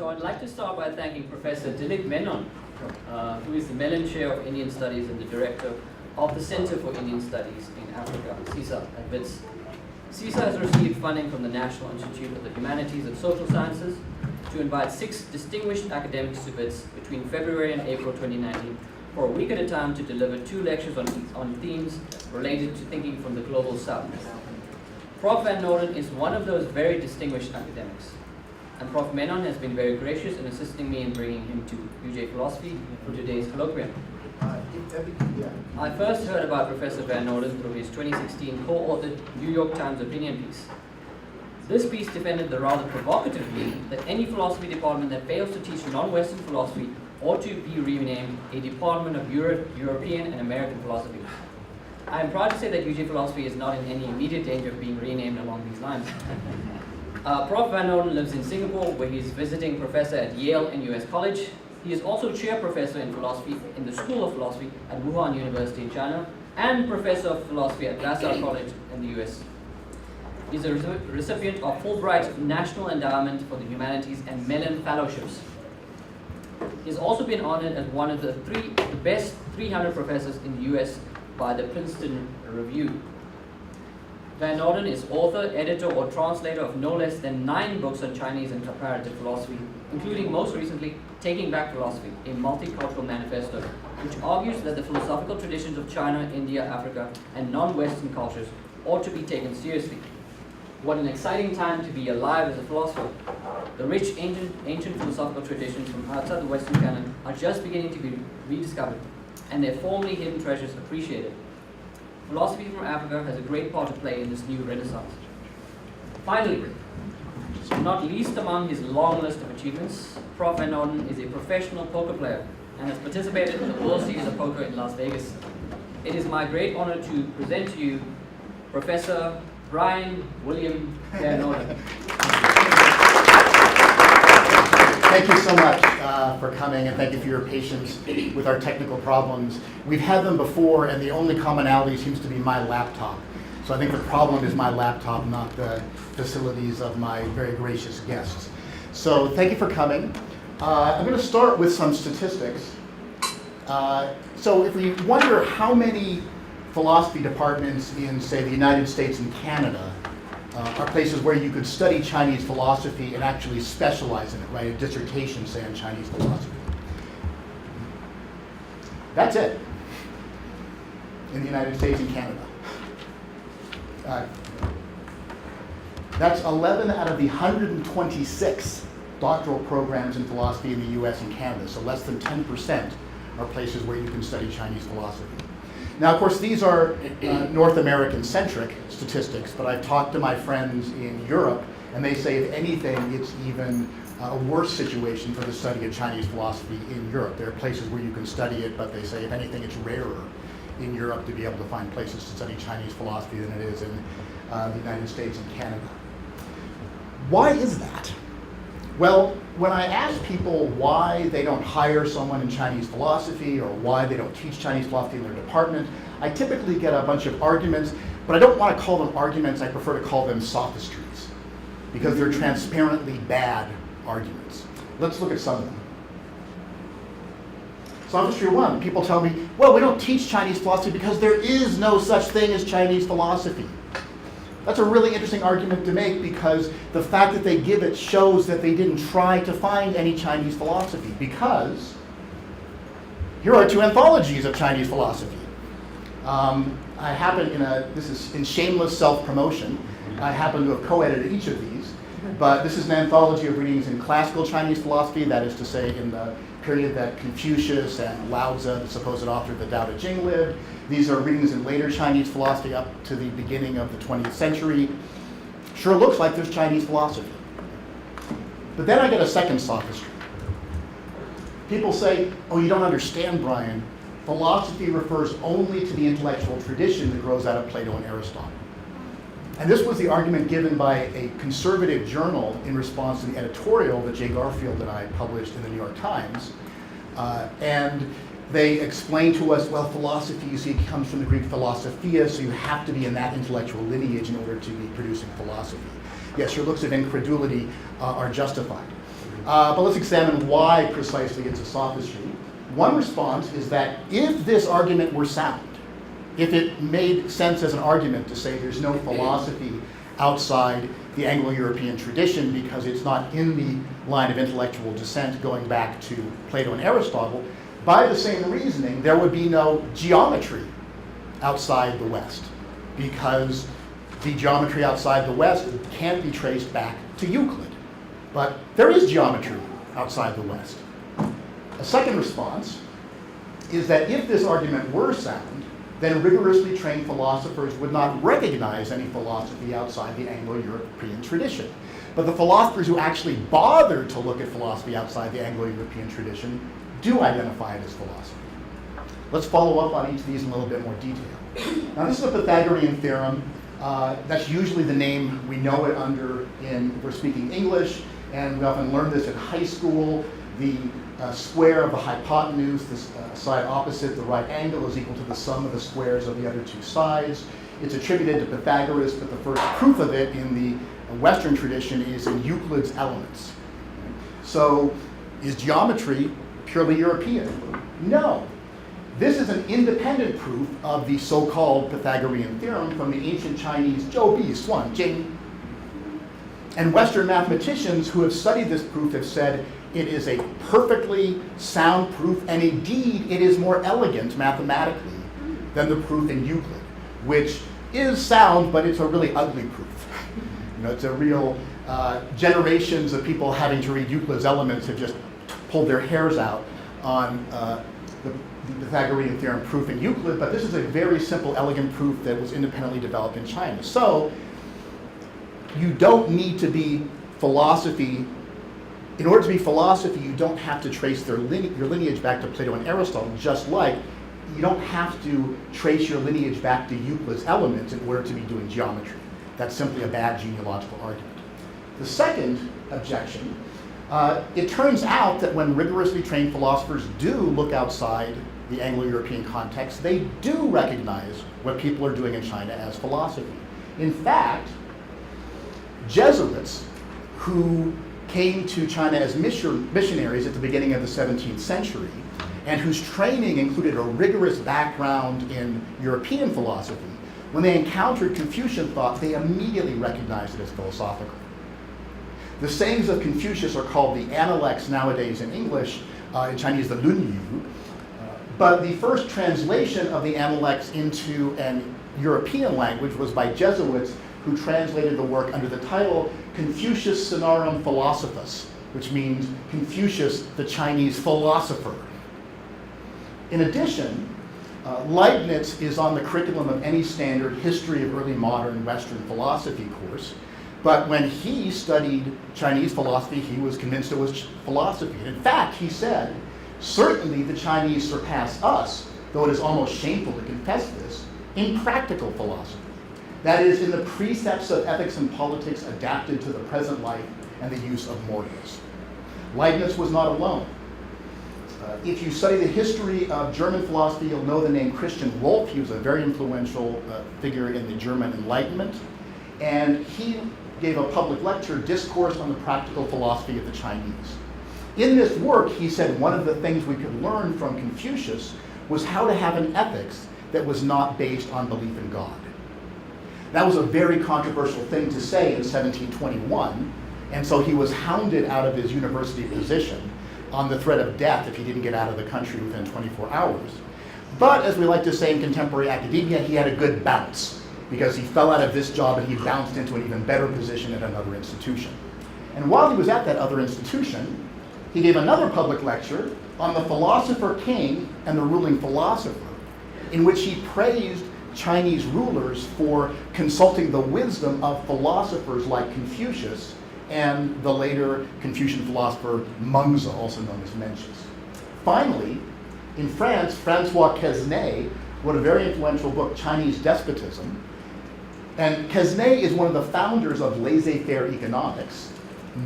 So I'd like to start by thanking Professor Dilip Menon, who is the Mellon Chair of Indian Studies and the Director of the Center for Indian Studies in Africa, CISA, at WITS. CISA has received funding from the National Institute of the Humanities and Social Sciences to invite 6 distinguished academics to WITS between February and April 2019 for a week at a time to deliver 2 lectures on themes related to thinking from the global south. Prof. Van Norden is one of those very distinguished academics, and Prof. Menon has been very gracious in assisting me in bringing him to UJ Philosophy for today's colloquium. I first heard about Professor Van Norden through his 2016 co-authored New York Times opinion piece. This piece defended the rather provocative view that any philosophy department that fails to teach non-Western philosophy ought to be renamed a Department of European and American Philosophy. I am proud to say that UJ Philosophy is not in any immediate danger of being renamed along these lines. Prof. Van Norden lives in Singapore, where he is visiting professor at Yale and US College. He is also chair professor in philosophy in the School of Philosophy at Wuhan University in China, and professor of philosophy at Vassar College in the US. He is a recipient of Fulbright National Endowment for the Humanities and Mellon Fellowships. He has also been honored as one of the best 300 professors in the US by the Princeton Review. Van Norden is author, editor, or translator of no less than 9 books on Chinese and comparative philosophy, including most recently Taking Back Philosophy, a Multicultural Manifesto, which argues that the philosophical traditions of China, India, Africa, and non-Western cultures ought to be taken seriously. What an exciting time to be alive as a philosopher. The rich ancient philosophical traditions from outside the Western canon are just beginning to be rediscovered, and their formerly hidden treasures appreciated. Philosophy from Africa has a great part to play in this new renaissance. Finally, not least among his long list of achievements, Prof. Van Norden is a professional poker player and has participated in the World Series of Poker in Las Vegas. It is my great honor to present to you Professor Bryan William Van Norden. Thank you so much for coming, and thank you for your patience with our technical problems. We've had them before, and the only commonality seems to be my laptop. So I think the problem is my laptop, not the facilities of my very gracious guests. So thank you for coming. I'm going to start with some statistics. So if we wonder how many philosophy departments in, say, the United States and Canada are places where you could study Chinese philosophy and actually specialize in it, write a dissertation, say, on Chinese philosophy. That's it in the United States and Canada. That's 11 out of the 126 doctoral programs in philosophy in the US and Canada, so less than 10% are places where you can study Chinese philosophy. Now, of course, these are North American-centric statistics, but I've talked to my friends in Europe, and they say, if anything, it's even a worse situation for the study of Chinese philosophy in Europe. There are places where you can study it, but they say, if anything, it's rarer in Europe to be able to find places to study Chinese philosophy than it is in the United States and Canada. Why is that? Well, when I ask people why they don't hire someone in Chinese philosophy or why they don't teach Chinese philosophy in their department, I typically get a bunch of arguments, but I don't want to call them arguments, I prefer to call them sophistries, because they're transparently bad arguments. Let's look at some of them. Sophistry 1, people tell me, well, we don't teach Chinese philosophy because there is no such thing as Chinese philosophy. That's a really interesting argument to make, because the fact that they give it shows that they didn't try to find any Chinese philosophy, because here are 2 anthologies of Chinese philosophy. I happen this is in shameless self-promotion, I happen to have co-edited each of these, but this is an anthology of readings in classical Chinese philosophy, that is to say in the period that Confucius and Lao Tzu, the supposed author of the Tao Te Ching, lived. These are readings in later Chinese philosophy up to the beginning of the 20th century. Sure looks like there's Chinese philosophy. But then I get a second sophistry. People say, oh, you don't understand, Bryan. Philosophy refers only to the intellectual tradition that grows out of Plato and Aristotle. And this was the argument given by a conservative journal in response to the editorial that Jay Garfield and I published in the New York Times. And they explained to us, well, philosophy, you see, comes from the Greek philosophia, so you have to be in that intellectual lineage in order to be producing philosophy. Yes, your looks of incredulity are justified. But let's examine why precisely it's a sophistry. One response is that if this argument were sound, if it made sense as an argument to say there's no philosophy outside the Anglo-European tradition because it's not in the line of intellectual descent going back to Plato and Aristotle, by the same reasoning, there would be no geometry outside the West, because the geometry outside the West can't be traced back to Euclid. But there is geometry outside the West. A second response is that if this argument were sound, then rigorously trained philosophers would not recognize any philosophy outside the Anglo-European tradition. But the philosophers who actually bother to look at philosophy outside the Anglo-European tradition do identify it as philosophy. Let's follow up on each of these in a little bit more detail. Now, this is a Pythagorean theorem. That's usually the name we know it under if we're speaking English, and we often learn this in high school. The square of the hypotenuse, the side opposite the right angle, is equal to the sum of the squares of the other two sides. It's attributed to Pythagoras, but the first proof of it in the Western tradition is in Euclid's Elements. So, is geometry purely European? No. This is an independent proof of the so-called Pythagorean theorem from the ancient Chinese Zhou Bi Suan Jing. And Western mathematicians who have studied this proof have said it is a perfectly sound proof, and indeed it is more elegant mathematically than the proof in Euclid, which is sound, but it's a really ugly proof. It's a real, generations of people having to read Euclid's Elements have just pulled their hairs out on the Pythagorean theorem proof in Euclid, but this is a very simple, elegant proof that was independently developed in China. So, you don't need to be philosophy. In order to be philosophy, you don't have to trace your lineage back to Plato and Aristotle, just like you don't have to trace your lineage back to Euclid's Elements in order to be doing geometry. That's simply a bad genealogical argument. The second objection, it turns out that when rigorously trained philosophers do look outside the Anglo-European context, they do recognize what people are doing in China as philosophy. In fact, Jesuits who came to China as missionaries at the beginning of the 17th century, and whose training included a rigorous background in European philosophy, when they encountered Confucian thought, they immediately recognized it as philosophical. The sayings of Confucius are called the Analects nowadays in English, in Chinese the Lunyu, but the first translation of the Analects into an European language was by Jesuits who translated the work under the title Confucius Sinarum Philosophus, which means Confucius, the Chinese philosopher. In addition, Leibniz is on the curriculum of any standard history of early modern Western philosophy course, but when he studied Chinese philosophy, he was convinced it was philosophy. And in fact, he said, certainly the Chinese surpass us, though it is almost shameful to confess this, in practical philosophy. That is, in the precepts of ethics and politics adapted to the present life and the use of mortals. Leibniz was not alone. If you study the history of German philosophy, you'll know the name Christian Wolff. He was a very influential figure in the German Enlightenment. And he gave a public lecture, Discourse on the Practical Philosophy of the Chinese. In this work, he said one of the things we could learn from Confucius was how to have an ethics that was not based on belief in God. That was a very controversial thing to say in 1721, and so he was hounded out of his university position on the threat of death if he didn't get out of the country within 24 hours. But as we like to say in contemporary academia, he had a good bounce because he fell out of this job and he bounced into an even better position at another institution. And while he was at that other institution, he gave another public lecture on the philosopher king and the ruling philosopher, in which he praised Chinese rulers for consulting the wisdom of philosophers like Confucius and the later Confucian philosopher Mengzi, also known as Mencius. Finally, in France, Francois Quesnay wrote a very influential book, Chinese Despotism. And Quesnay is one of the founders of laissez-faire economics,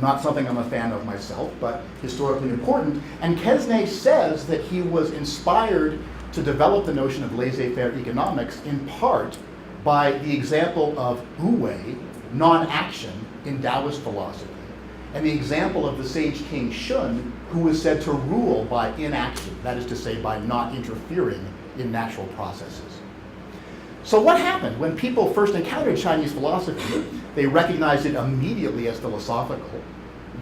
not something I'm a fan of myself, but historically important. And Quesnay says that he was inspired to develop the notion of laissez-faire economics in part by the example of wu-wei, non-action, in Daoist philosophy. and the example of the sage king Shun, who was said to rule by inaction, that is to say, by not interfering in natural processes. So what happened? When people first encountered Chinese philosophy, they recognized it immediately as philosophical.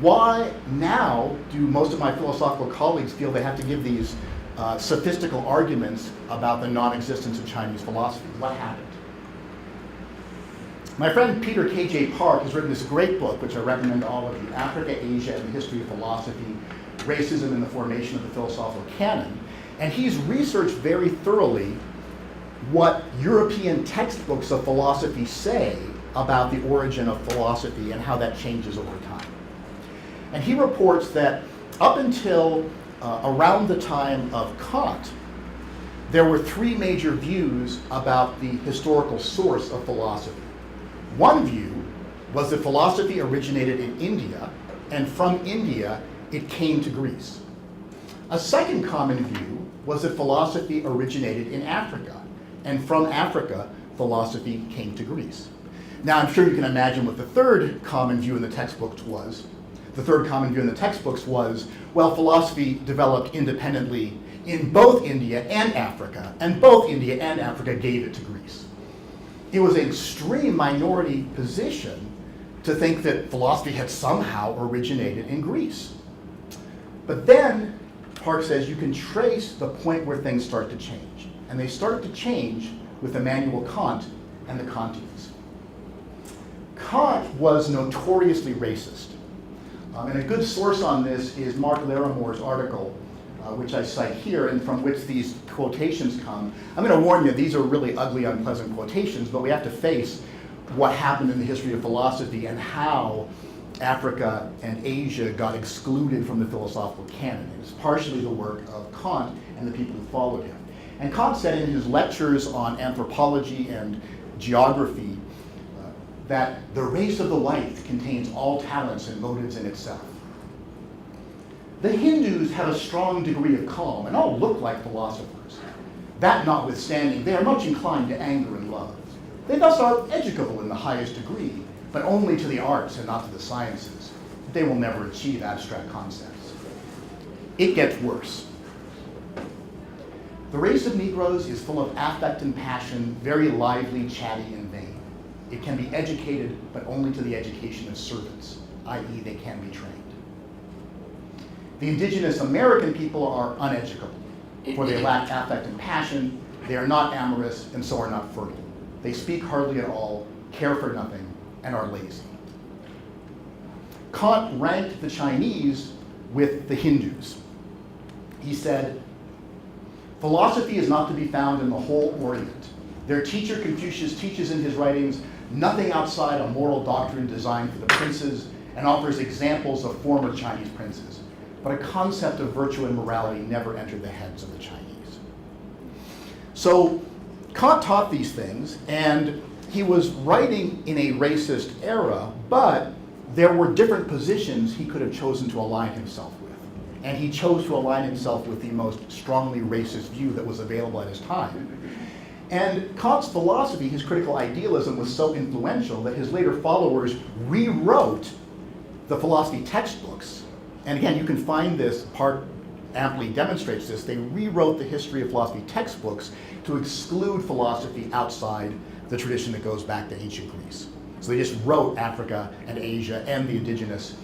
Why now do most of my philosophical colleagues feel they have to give these sophistical arguments about the non-existence of Chinese philosophy? What happened? My friend Peter K.J. Park has written this great book, which I recommend to all of you, Africa, Asia, and the History of Philosophy, Racism and the Formation of the Philosophical Canon. And he's researched very thoroughly what European textbooks of philosophy say about the origin of philosophy and how that changes over time. And he reports that up until around the time of Kant, there were three major views about the historical source of philosophy. One view was that philosophy originated in India, and from India it came to Greece. A second common view was that philosophy originated in Africa, and from Africa philosophy came to Greece. Now I'm sure you can imagine what the third common view in the textbooks was. The third common view in the textbooks was, well, philosophy developed independently in both India and Africa, and both India and Africa gave it to Greece. It was an extreme minority position to think that philosophy had somehow originated in Greece. But then, Park says, you can trace the point where things start to change. And they started to change with Immanuel Kant and the Kantians. Kant was notoriously racist. And a good source on this is Mark Laramore's article, which I cite here, and from which these quotations come. I'm going to warn you, these are really ugly, unpleasant quotations, but we have to face what happened in the history of philosophy and how Africa and Asia got excluded from the philosophical canon. It's partially the work of Kant and the people who followed him. And Kant said in his lectures on anthropology and geography that the race of the white contains all talents and motives in itself. The Hindus have a strong degree of calm and all look like philosophers. That notwithstanding, they are much inclined to anger and love. They thus are educable in the highest degree, but only to the arts and not to the sciences. They will never achieve abstract concepts. It gets worse. The race of Negroes is full of affect and passion, very lively, chatty, and vain. It can be educated, but only to the education of servants, i.e. they can be trained. The indigenous American people are uneducable, for they lack affect and passion, they are not amorous, and so are not fertile. They speak hardly at all, care for nothing, and are lazy. Kant ranked the Chinese with the Hindus. He said, philosophy is not to be found in the whole Orient. Their teacher Confucius teaches in his writings nothing outside a moral doctrine designed for the princes and offers examples of former Chinese princes. But a concept of virtue and morality never entered the heads of the Chinese. So Kant taught these things, and he was writing in a racist era, but there were different positions he could have chosen to align himself with. And he chose to align himself with the most strongly racist view that was available at his time. And Kant's philosophy, his critical idealism, was so influential that his later followers rewrote the philosophy textbooks. And again, you can find this, Park amply demonstrates this. They rewrote the history of philosophy textbooks to exclude philosophy outside the tradition that goes back to ancient Greece. So they just wrote Africa and Asia and the indigenous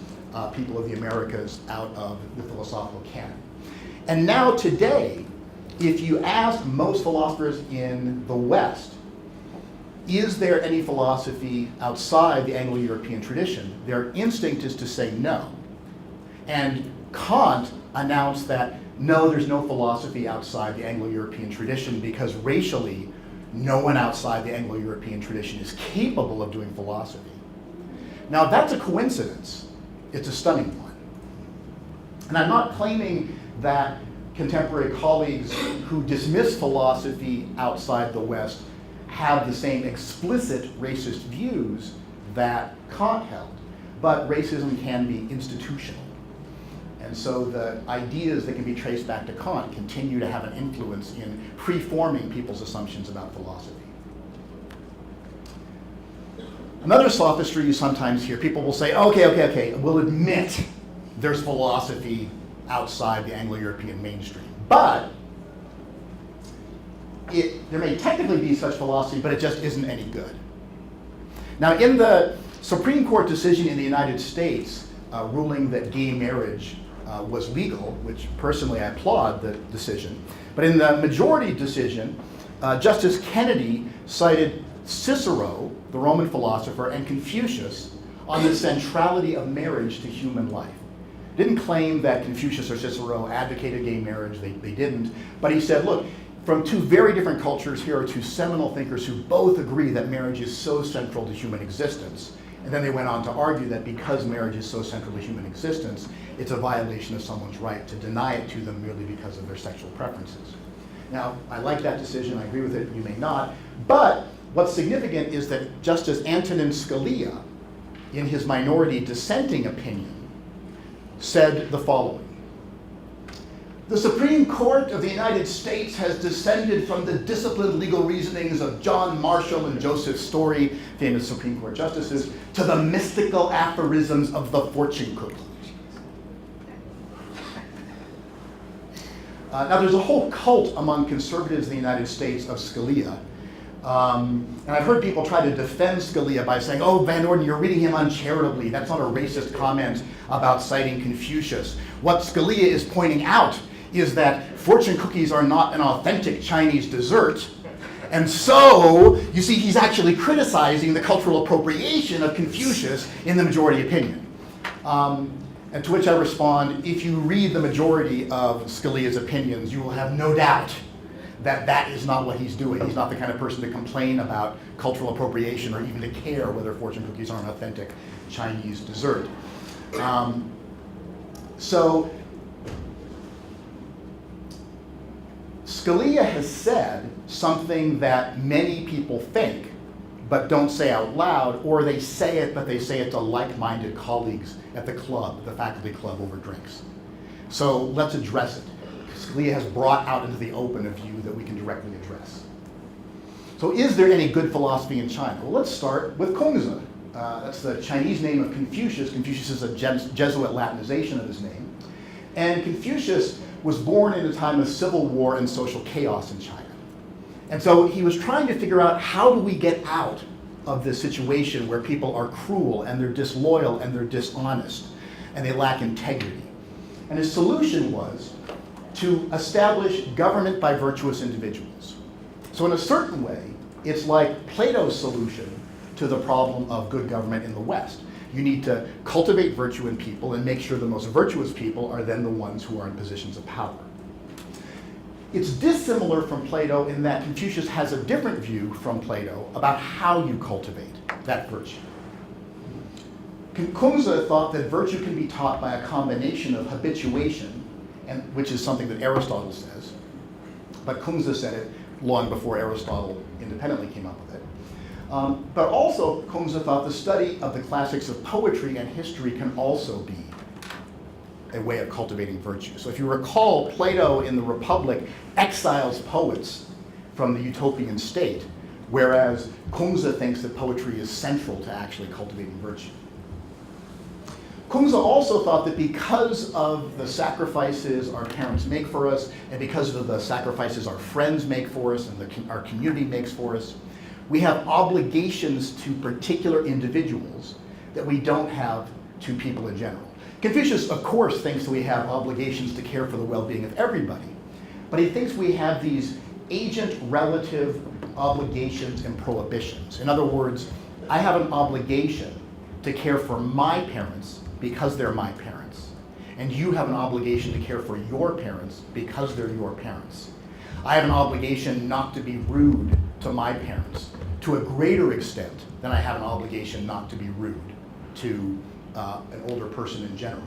people of the Americas out of the philosophical canon. And now today, if you ask most philosophers in the West, is there any philosophy outside the Anglo-European tradition, their instinct is to say no. And Kant announced that no, there's no philosophy outside the Anglo-European tradition because racially, no one outside the Anglo-European tradition is capable of doing philosophy. Now that's a coincidence. It's a stunning one. And I'm not claiming that contemporary colleagues who dismiss philosophy outside the West have the same explicit racist views that Kant held, but racism can be institutional. And so the ideas that can be traced back to Kant continue to have an influence in preforming people's assumptions about philosophy. Another sophistry you sometimes hear, people will say, okay, we'll admit there's philosophy outside the Anglo-European mainstream. But there may technically be such philosophy, but it just isn't any good. Now, in the Supreme Court decision in the United States ruling that gay marriage was legal, which personally I applaud the decision, but in the majority decision, Justice Kennedy cited Cicero, the Roman philosopher, and Confucius on the centrality of marriage to human life. Didn't claim that Confucius or Cicero advocated gay marriage, they didn't, but he said, look, from two very different cultures, here are two seminal thinkers who both agree that marriage is so central to human existence. And then they went on to argue that because marriage is so central to human existence, it's a violation of someone's right to deny it to them merely because of their sexual preferences. Now, I like that decision, I agree with it, you may not, but what's significant is that Justice Antonin Scalia, in his minority dissenting opinion, said the following: "The Supreme Court of the United States has descended from the disciplined legal reasonings of John Marshall and Joseph Story, famous Supreme Court justices, to the mystical aphorisms of the fortune cookie." Now, there's a whole cult among conservatives in the United States of Scalia. And I've heard people try to defend Scalia by saying, oh, Van Norden, you're reading him uncharitably. That's not a racist comment about citing Confucius. What Scalia is pointing out is that fortune cookies are not an authentic Chinese dessert. And so, you see, he's actually criticizing the cultural appropriation of Confucius in the majority opinion. And to which I respond, if you read the majority of Scalia's opinions, you will have no doubt that that is not what he's doing. He's not the kind of person to complain about cultural appropriation or even to care whether fortune cookies are an authentic Chinese dessert. So Scalia has said something that many people think but don't say out loud, or they say it, but they say it to like-minded colleagues at the club, the faculty club over drinks. So let's address it. Scalia has brought out into the open a view that we can directly address. So is there any good philosophy in China? Well, let's start with Kongzi. That's the Chinese name of Confucius. Confucius is a Jesuit Latinization of his name. And Confucius was born in a time of civil war and social chaos in China. And so he was trying to figure out, how do we get out of this situation where people are cruel and they're disloyal and they're dishonest and they lack integrity? And his solution was to establish government by virtuous individuals. So in a certain way, it's like Plato's solution to the problem of good government in the West. You need to cultivate virtue in people and make sure the most virtuous people are then the ones who are in positions of power. It's dissimilar from Plato in that Confucius has a different view from Plato about how you cultivate that virtue. Kongzi thought that virtue can be taught by a combination of habituation, which is something that Aristotle says, but Kongzi said it long before Aristotle independently came up with it. But also, Kongzi thought the study of the classics of poetry and history can also be a way of cultivating virtue. So if you recall, Plato in the Republic exiles poets from the utopian state, whereas Kongzi thinks that poetry is central to actually cultivating virtue. Kongzi also thought that because of the sacrifices our parents make for us, and because of the sacrifices our friends make for us and our community makes for us, we have obligations to particular individuals that we don't have to people in general. Confucius, of course, thinks that we have obligations to care for the well-being of everybody, but he thinks we have these agent-relative obligations and prohibitions. In other words, I have an obligation to care for my parents because they're my parents, and you have an obligation to care for your parents because they're your parents. I have an obligation not to be rude to my parents to a greater extent than I have an obligation not to be rude to an older person in general.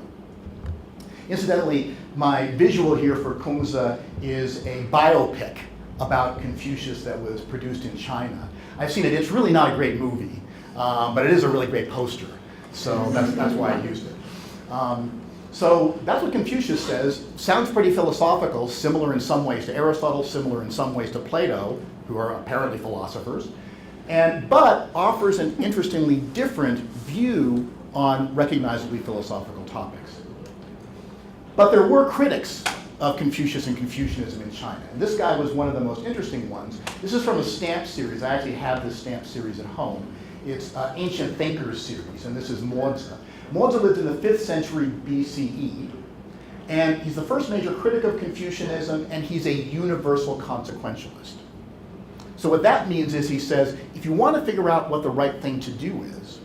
Incidentally, my visual here for Kongzi is a biopic about Confucius that was produced in China. I've seen it. It's really not a great movie, but it is a really great poster. So that's why I used it. So that's what Confucius says. Sounds pretty philosophical, similar in some ways to Aristotle, similar in some ways to Plato, who are apparently philosophers. but offers an interestingly different view on recognizably philosophical topics. But there were critics of Confucius and Confucianism in China. And this guy was one of the most interesting ones. This is from a stamp series. I actually have this stamp series at home. It's Ancient Thinkers series, and this is Mozi. Mozi lived in the 5th century BCE, and he's the first major critic of Confucianism, and he's a universal consequentialist. So what that means is he says, if you want to figure out what the right thing to do is,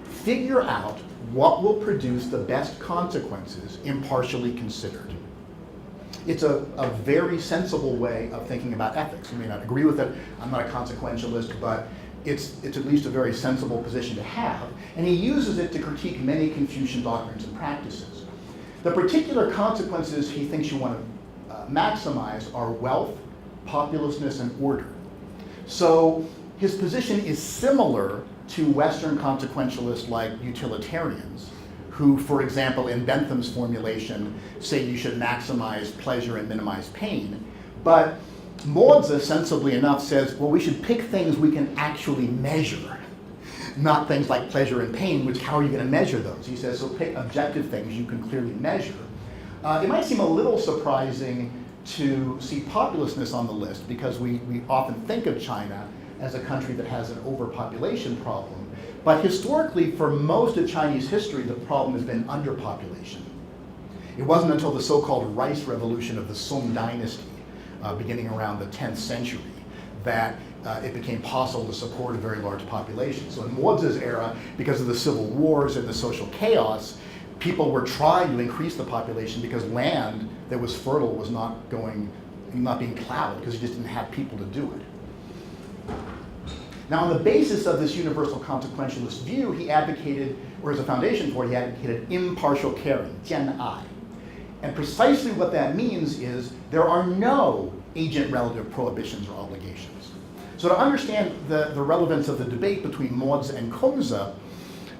figure out what will produce the best consequences impartially considered. It's a very sensible way of thinking about ethics. You may not agree with it. I'm not a consequentialist, but it's at least a very sensible position to have. And he uses it to critique many Confucian doctrines and practices. The particular consequences he thinks you want to maximize are wealth, populousness, and order. So his position is similar to Western consequentialists like utilitarians, who, for example, in Bentham's formulation, say you should maximize pleasure and minimize pain. But Mozi, sensibly enough, says, well, we should pick things we can actually measure, not things like pleasure and pain, which how are you going to measure those? He says, so pick objective things you can clearly measure. It might seem a little surprising to see populousness on the list, because we often think of China as a country that has an overpopulation problem. But historically, for most of Chinese history, the problem has been underpopulation. It wasn't until the so-called Rice Revolution of the Song Dynasty, beginning around the 10th century, that it became possible to support a very large population. So in Mozi's era, because of the civil wars and the social chaos, people were trying to increase the population because land that was fertile was not being plowed, because you just didn't have people to do it. Now, on the basis of this universal consequentialist view, he advocated, or as a foundation for it, he advocated impartial caring, jian'ai. And precisely what that means is there are no agent-relative prohibitions or obligations. So to understand the relevance of the debate between Mozi and Kongzi,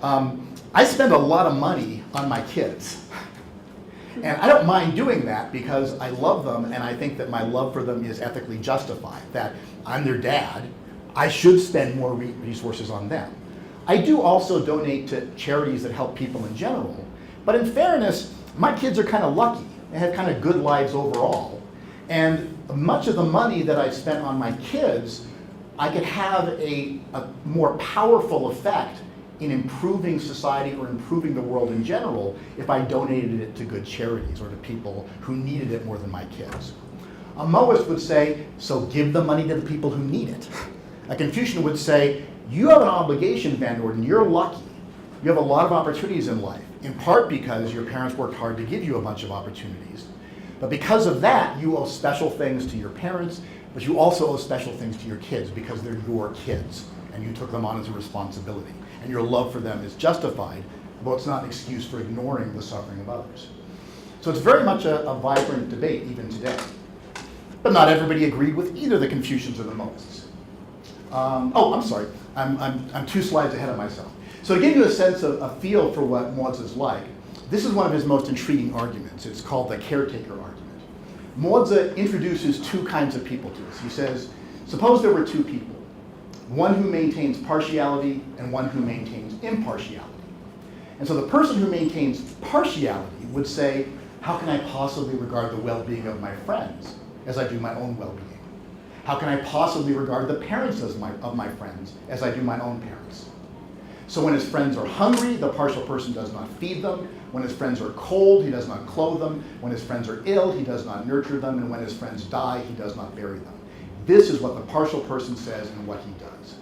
I spend a lot of money on my kids. And I don't mind doing that because I love them, and I think that my love for them is ethically justified, that I'm their dad. I should spend more resources on them. I do also donate to charities that help people in general, but in fairness, my kids are kind of lucky. They have kind of good lives overall. And much of the money that I spent on my kids, I could have a more powerful effect in improving society or improving the world in general if I donated it to good charities or to people who needed it more than my kids. A Moist would say, so give the money to the people who need it. A Confucian would say, you have an obligation, Van Norden, you're lucky. You have a lot of opportunities in life, in part because your parents worked hard to give you a bunch of opportunities. But because of that, you owe special things to your parents, but you also owe special things to your kids because they're your kids, and you took them on as a responsibility. And your love for them is justified, but it's not an excuse for ignoring the suffering of others. So it's very much a vibrant debate even today. But not everybody agreed with either the Confucians or the Moists. I'm sorry, I'm 2 slides ahead of myself. So to give you a sense of a feel for what Mozi is like, this is one of his most intriguing arguments. It's called the caretaker argument. Mozi introduces 2 kinds of people to us. He says, suppose there were 2 people, one who maintains partiality and one who maintains impartiality. And so the person who maintains partiality would say, how can I possibly regard the well-being of my friends as I do my own well-being? How can I possibly regard the parents of my friends as I do my own parents? So when his friends are hungry, the partial person does not feed them. When his friends are cold, he does not clothe them. When his friends are ill, he does not nurture them. And when his friends die, he does not bury them. This is what the partial person says and what he does.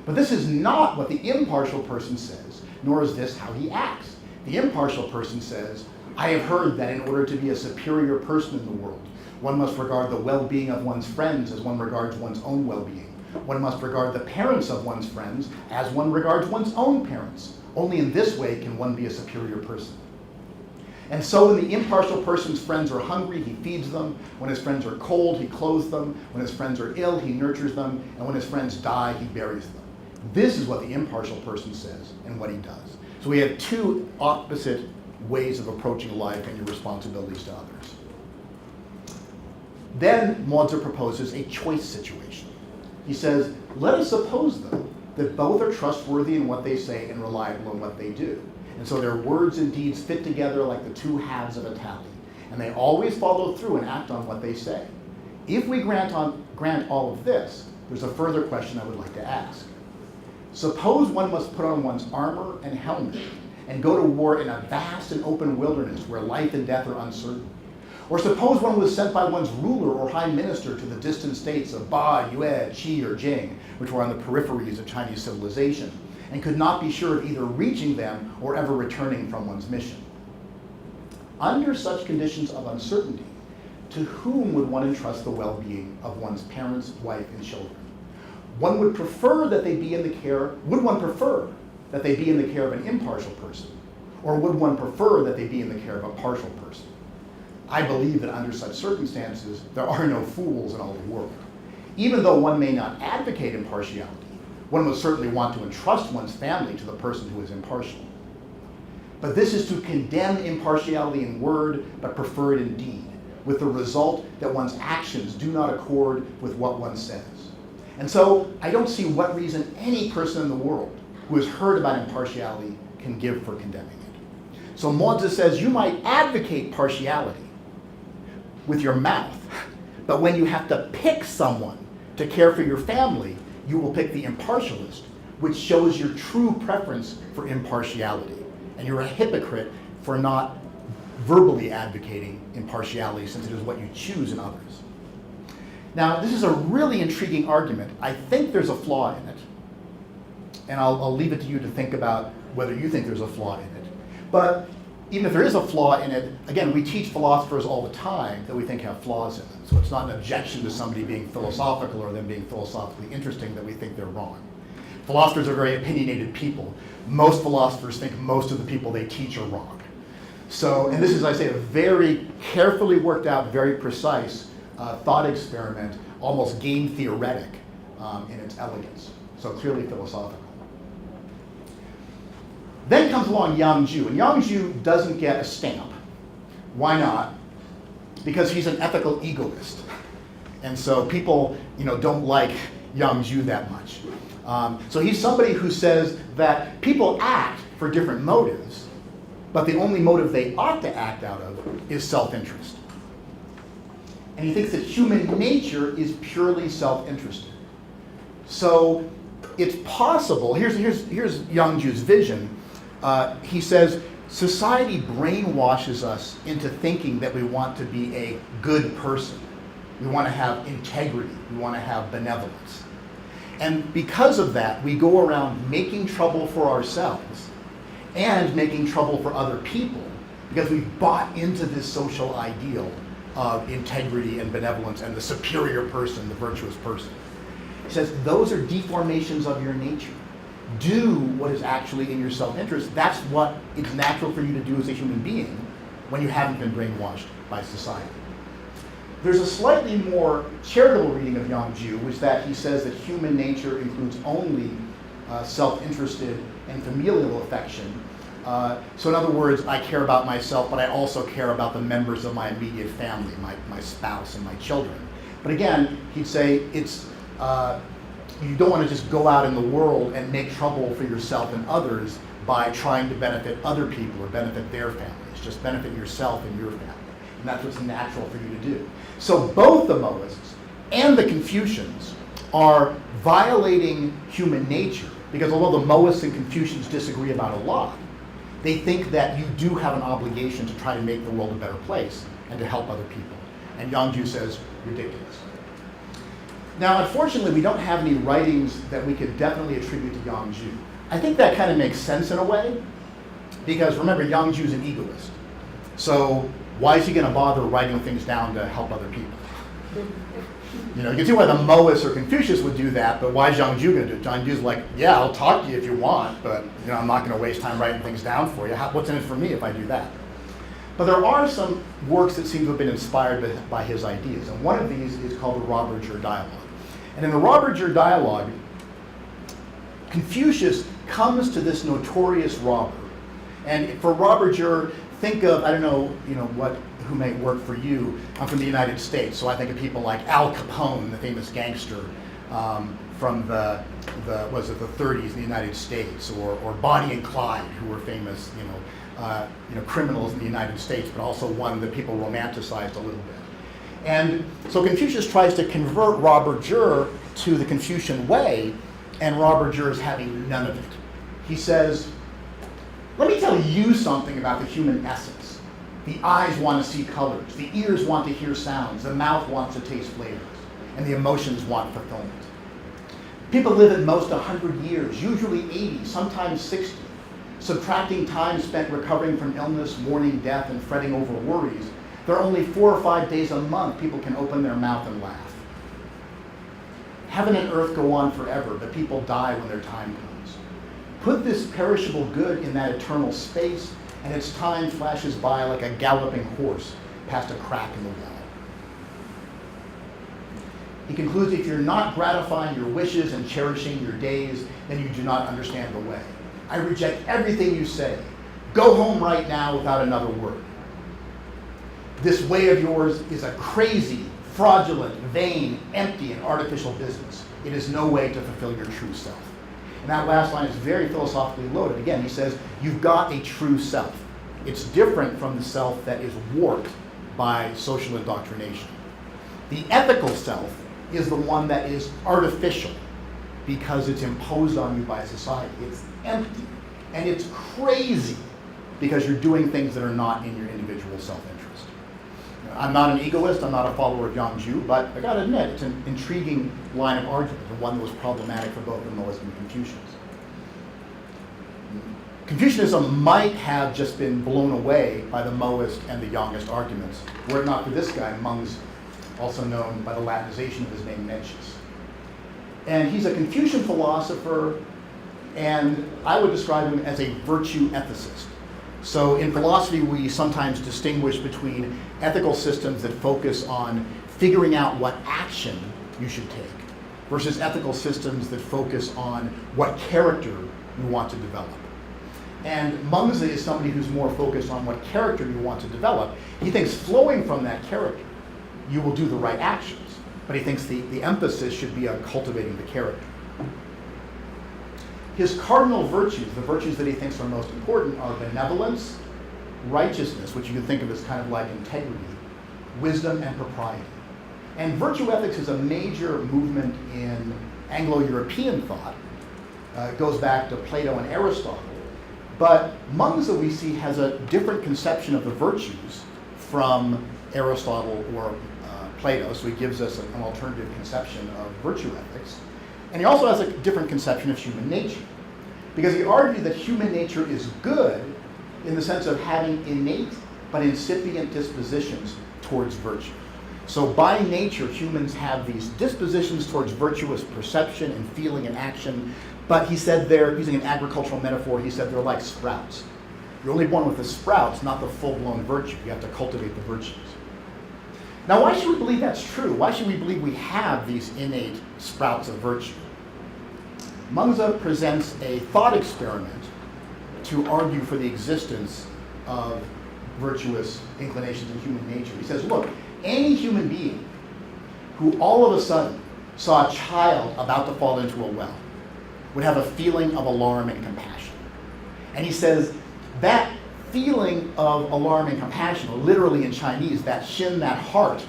But this is not what the impartial person says, nor is this how he acts. The impartial person says, I have heard that in order to be a superior person in the world, one must regard the well-being of one's friends as one regards one's own well-being. One must regard the parents of one's friends as one regards one's own parents. Only in this way can one be a superior person. And so when the impartial person's friends are hungry, he feeds them. When his friends are cold, he clothes them. When his friends are ill, he nurtures them. And when his friends die, he buries them. This is what the impartial person says and what he does. So we have 2 opposite ways of approaching life and your responsibilities to others. Then Mozi proposes a choice situation. He says, Let us suppose, though, that both are trustworthy in what they say and reliable in what they do. And so their words and deeds fit together like the two halves of a tally. And they always follow through and act on what they say. If we grant all of this, there's a further question I would like to ask. Suppose one must put on one's armor and helmet and go to war in a vast and open wilderness where life and death are uncertain. Or suppose one was sent by one's ruler or high minister to the distant states of Ba, Yue, Qi, or Jing, which were on the peripheries of Chinese civilization, and could not be sure of either reaching them or ever returning from one's mission. Under such conditions of uncertainty, to whom would one entrust the well-being of one's parents, wife, and children? One would prefer that they be in the care, would one prefer that they be in the care of an impartial person? Or would one prefer that they be in the care of a partial person? I believe that under such circumstances, there are no fools in all the world. Even though one may not advocate impartiality, one would certainly want to entrust one's family to the person who is impartial. But this is to condemn impartiality in word, but prefer it in deed, with the result that one's actions do not accord with what one says. And so I don't see what reason any person in the world who has heard about impartiality can give for condemning it. So Mozi says you might advocate partiality with your mouth, but when you have to pick someone to care for your family, you will pick the impartialist, which shows your true preference for impartiality. And you're a hypocrite for not verbally advocating impartiality, since it is what you choose in others. Now, this is a really intriguing argument. I think there's a flaw in it, and I'll leave it to you to think about whether you think there's a flaw in it. But even if there is a flaw in it, again, we teach philosophers all the time that we think have flaws in them. So it's not an objection to somebody being philosophical or them being philosophically interesting that we think they're wrong. Philosophers are very opinionated people. Most philosophers think most of the people they teach are wrong. So, and this is, I say, a very carefully worked out, very precise thought experiment, almost game theoretic in its elegance. So clearly philosophical. Then comes along Yang Zhu, and Yang Zhu doesn't get a stamp. Why not? Because he's an ethical egoist. And so people, don't like Yang Zhu that much. So he's somebody who says that people act for different motives, but the only motive they ought to act out of is self-interest. And he thinks that human nature is purely self-interested. So it's possible, here's Yang Zhu's vision. He says, society brainwashes us into thinking that we want to be a good person. We want to have integrity. We want to have benevolence. And because of that, we go around making trouble for ourselves and making trouble for other people because we've bought into this social ideal of integrity and benevolence and the superior person, the virtuous person. He says those are deformations of your nature. Do what is actually in your self-interest. That's what it's natural for you to do as a human being when you haven't been brainwashed by society. There's a slightly more charitable reading of Yang Zhu, which that he says that human nature includes only self-interested and familial affection. So in other words, I care about myself, but I also care about the members of my immediate family, my spouse and my children. But again, he'd say it's you don't want to just go out in the world and make trouble for yourself and others by trying to benefit other people or benefit their families. Just benefit yourself and your family. And that's what's natural for you to do. So both the Mohists and the Confucians are violating human nature, because although the Mohists and Confucians disagree about a lot, they think that you do have an obligation to try to make the world a better place and to help other people. And Yang Zhu says, ridiculous. Now, unfortunately, we don't have any writings that we could definitely attribute to Yang Zhu. I think that kind of makes sense in a way, because remember, Yang Zhu's an egoist. So why is he going to bother writing things down to help other people? You can see why the Mohists or Confucius would do that, but why is Yang Zhu going to do it? Yang Zhu's like, yeah, I'll talk to you if you want, but I'm not going to waste time writing things down for you. What's in it for me if I do that? But there are some works that seem to have been inspired by his ideas, and one of these is called the Robber-Jur Dialogue. And in the Robber-Jur Dialogue, Confucius comes to this notorious robber. And for Robber-Jur, think of, I don't know, who may work for you. I'm from the United States, so I think of people like Al Capone, the famous gangster, from the 30s in the United States, or Bonnie and Clyde, who were famous, criminals in the United States, but also one that people romanticized a little bit. And so Confucius tries to convert Robert Jur to the Confucian way, and Robert Jur is having none of it. He says, let me tell you something about the human essence. The eyes want to see colors, the ears want to hear sounds, the mouth wants to taste flavors, and the emotions want fulfillment. People live at most 100 years, usually 80, sometimes 60. Subtracting time spent recovering from illness, mourning death, and fretting over worries, there are only 4 or 5 days a month people can open their mouth and laugh. Heaven and earth go on forever, but people die when their time comes. Put this perishable good in that eternal space, and its time flashes by like a galloping horse past a crack in the wall. He concludes, if you're not gratifying your wishes and cherishing your days, then you do not understand the way. I reject everything you say. Go home right now without another word. This way of yours is a crazy, fraudulent, vain, empty, and artificial business. It is no way to fulfill your true self. And that last line is very philosophically loaded. Again, he says, you've got a true self. It's different from the self that is warped by social indoctrination. The ethical self is the one that is artificial because it's imposed on you by society. It's empty and it's crazy because you're doing things that are not in your individual self-interest. I'm not an egoist, I'm not a follower of Yang Zhu, but I gotta admit, it's an intriguing line of argument, and one that was problematic for both the Mohists and Confucians. Confucianism might have just been blown away by the Mohist and the Yangist arguments, were it not for this guy, Mengzi, also known by the Latinization of his name, Mencius. And he's a Confucian philosopher, and I would describe him as a virtue ethicist. So in philosophy, we sometimes distinguish between ethical systems that focus on figuring out what action you should take versus ethical systems that focus on what character you want to develop. And Mengzi is somebody who's more focused on what character you want to develop. He thinks flowing from that character, you will do the right actions. But he thinks the emphasis should be on cultivating the character. His cardinal virtues, the virtues that he thinks are most important, are benevolence, righteousness, which you can think of as kind of like integrity, wisdom, and propriety. And virtue ethics is a major movement in Anglo-European thought. It goes back to Plato and Aristotle. But Mengzi, we see, has a different conception of the virtues from Aristotle or Plato, so he gives us an alternative conception of virtue ethics. And he also has a different conception of human nature, because he argued that human nature is good in the sense of having innate but incipient dispositions towards virtue. So by nature, humans have these dispositions towards virtuous perception and feeling and action, but he said they're, using an agricultural metaphor, he said they're like sprouts. You're only born with the sprouts, not the full-blown virtue. You have to cultivate the virtues. Now, why should we believe that's true? Why should we believe we have these innate sprouts of virtue? Mengzi presents a thought experiment to argue for the existence of virtuous inclinations in human nature. He says, look, any human being who all of a sudden saw a child about to fall into a well would have a feeling of alarm and compassion. And he says that feeling of alarm and compassion, or literally in Chinese, that xin, that heart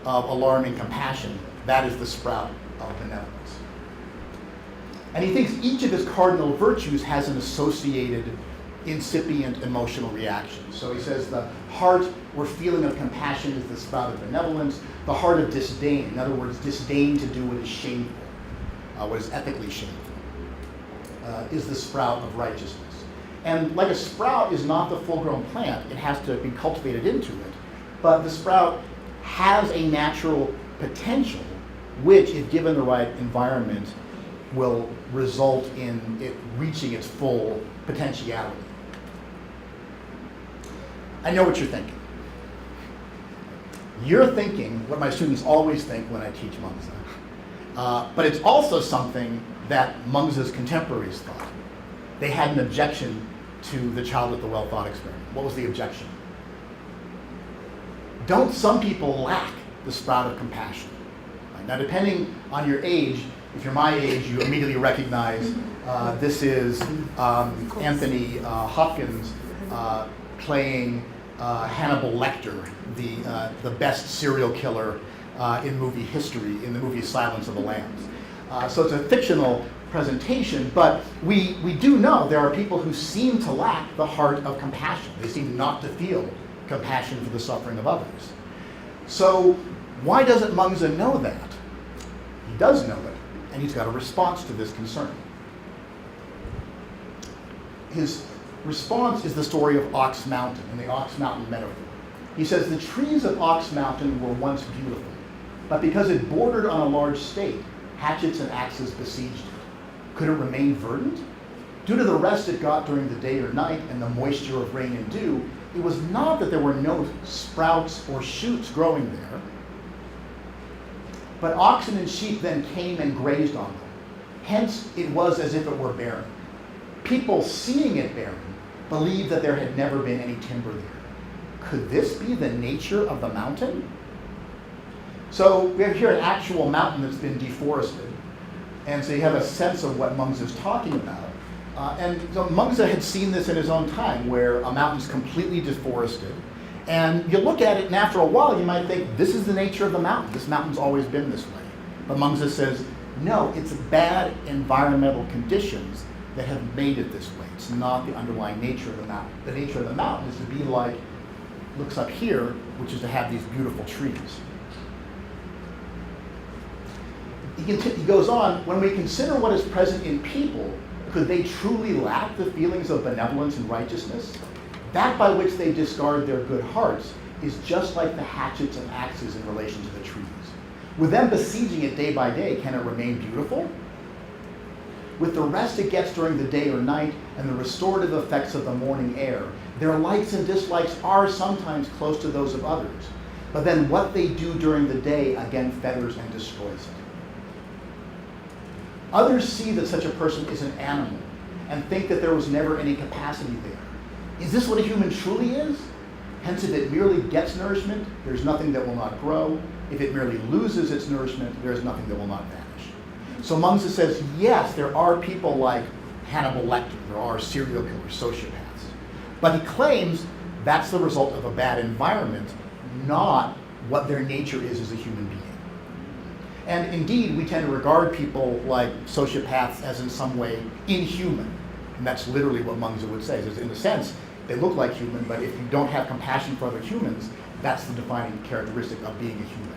of alarm and compassion, that is the sprout of benevolence. And he thinks each of his cardinal virtues has an associated incipient emotional reaction. So he says the heart or feeling of compassion is the sprout of benevolence. The heart of disdain, in other words, disdain to do what is shameful, what is ethically shameful, is the sprout of righteousness. And like a sprout is not the full-grown plant, it has to be cultivated into it. But the sprout has a natural potential, which, if given the right environment, will result in it reaching its full potentiality. I know what you're thinking. You're thinking what my students always think when I teach Mengzi. But it's also something that Mengzi's contemporaries thought. They had an objection to the child at the well thought experiment. What was the objection? Don't some people lack the sprout of compassion? Right? Now, depending on your age, If you're my age, you immediately recognize this is Anthony Hopkins playing Hannibal Lecter, the best serial killer in movie history, in the movie Silence of the Lambs. So it's a fictional presentation, but we do know there are people who seem to lack the heart of compassion. They seem not to feel compassion for the suffering of others. So why doesn't Mengzi know that? He does know it, and he's got a response to this concern. His response is the story of Ox Mountain and the Ox Mountain metaphor. He says the trees of Ox Mountain were once beautiful, but because it bordered on a large state, hatchets and axes besieged it. Could it remain verdant? Due to the rest it got during the day or night and the moisture of rain and dew, it was not that there were no sprouts or shoots growing there, but oxen and sheep then came and grazed on them. Hence, it was as if it were barren. People seeing it barren believed that there had never been any timber there. Could this be the nature of the mountain? So we have here an actual mountain that's been deforested. And so you have a sense of what Mengzi is talking about. And so Mengzi had seen this in his own time, where a mountain's completely deforested. And you look at it, and after a while, you might think, this is the nature of the mountain. This mountain's always been this way. But Mengzi says, no, it's bad environmental conditions that have made it this way. It's not the underlying nature of the mountain. The nature of the mountain is to be like, looks up here, which is to have these beautiful trees. He goes on, when we consider what is present in people, could they truly lack the feelings of benevolence and righteousness? That by which they discard their good hearts is just like the hatchets and axes in relation to the trees. With them besieging it day by day, can it remain beautiful? With the rest it gets during the day or night and the restorative effects of the morning air, their likes and dislikes are sometimes close to those of others. But then what they do during the day again fetters and destroys it. Others see that such a person is an animal and think that there was never any capacity there. Is this what a human truly is? Hence, if it merely gets nourishment, there's nothing that will not grow. If it merely loses its nourishment, there is nothing that will not vanish. So Mengzi says, yes, there are people like Hannibal Lecter, there are serial killers, sociopaths. But he claims that's the result of a bad environment, not what their nature is as a human being. And indeed, we tend to regard people like sociopaths as in some way inhuman. And that's literally what Mengzi would say. Is in a sense, they look like human, but if you don't have compassion for other humans, that's the defining characteristic of being a human.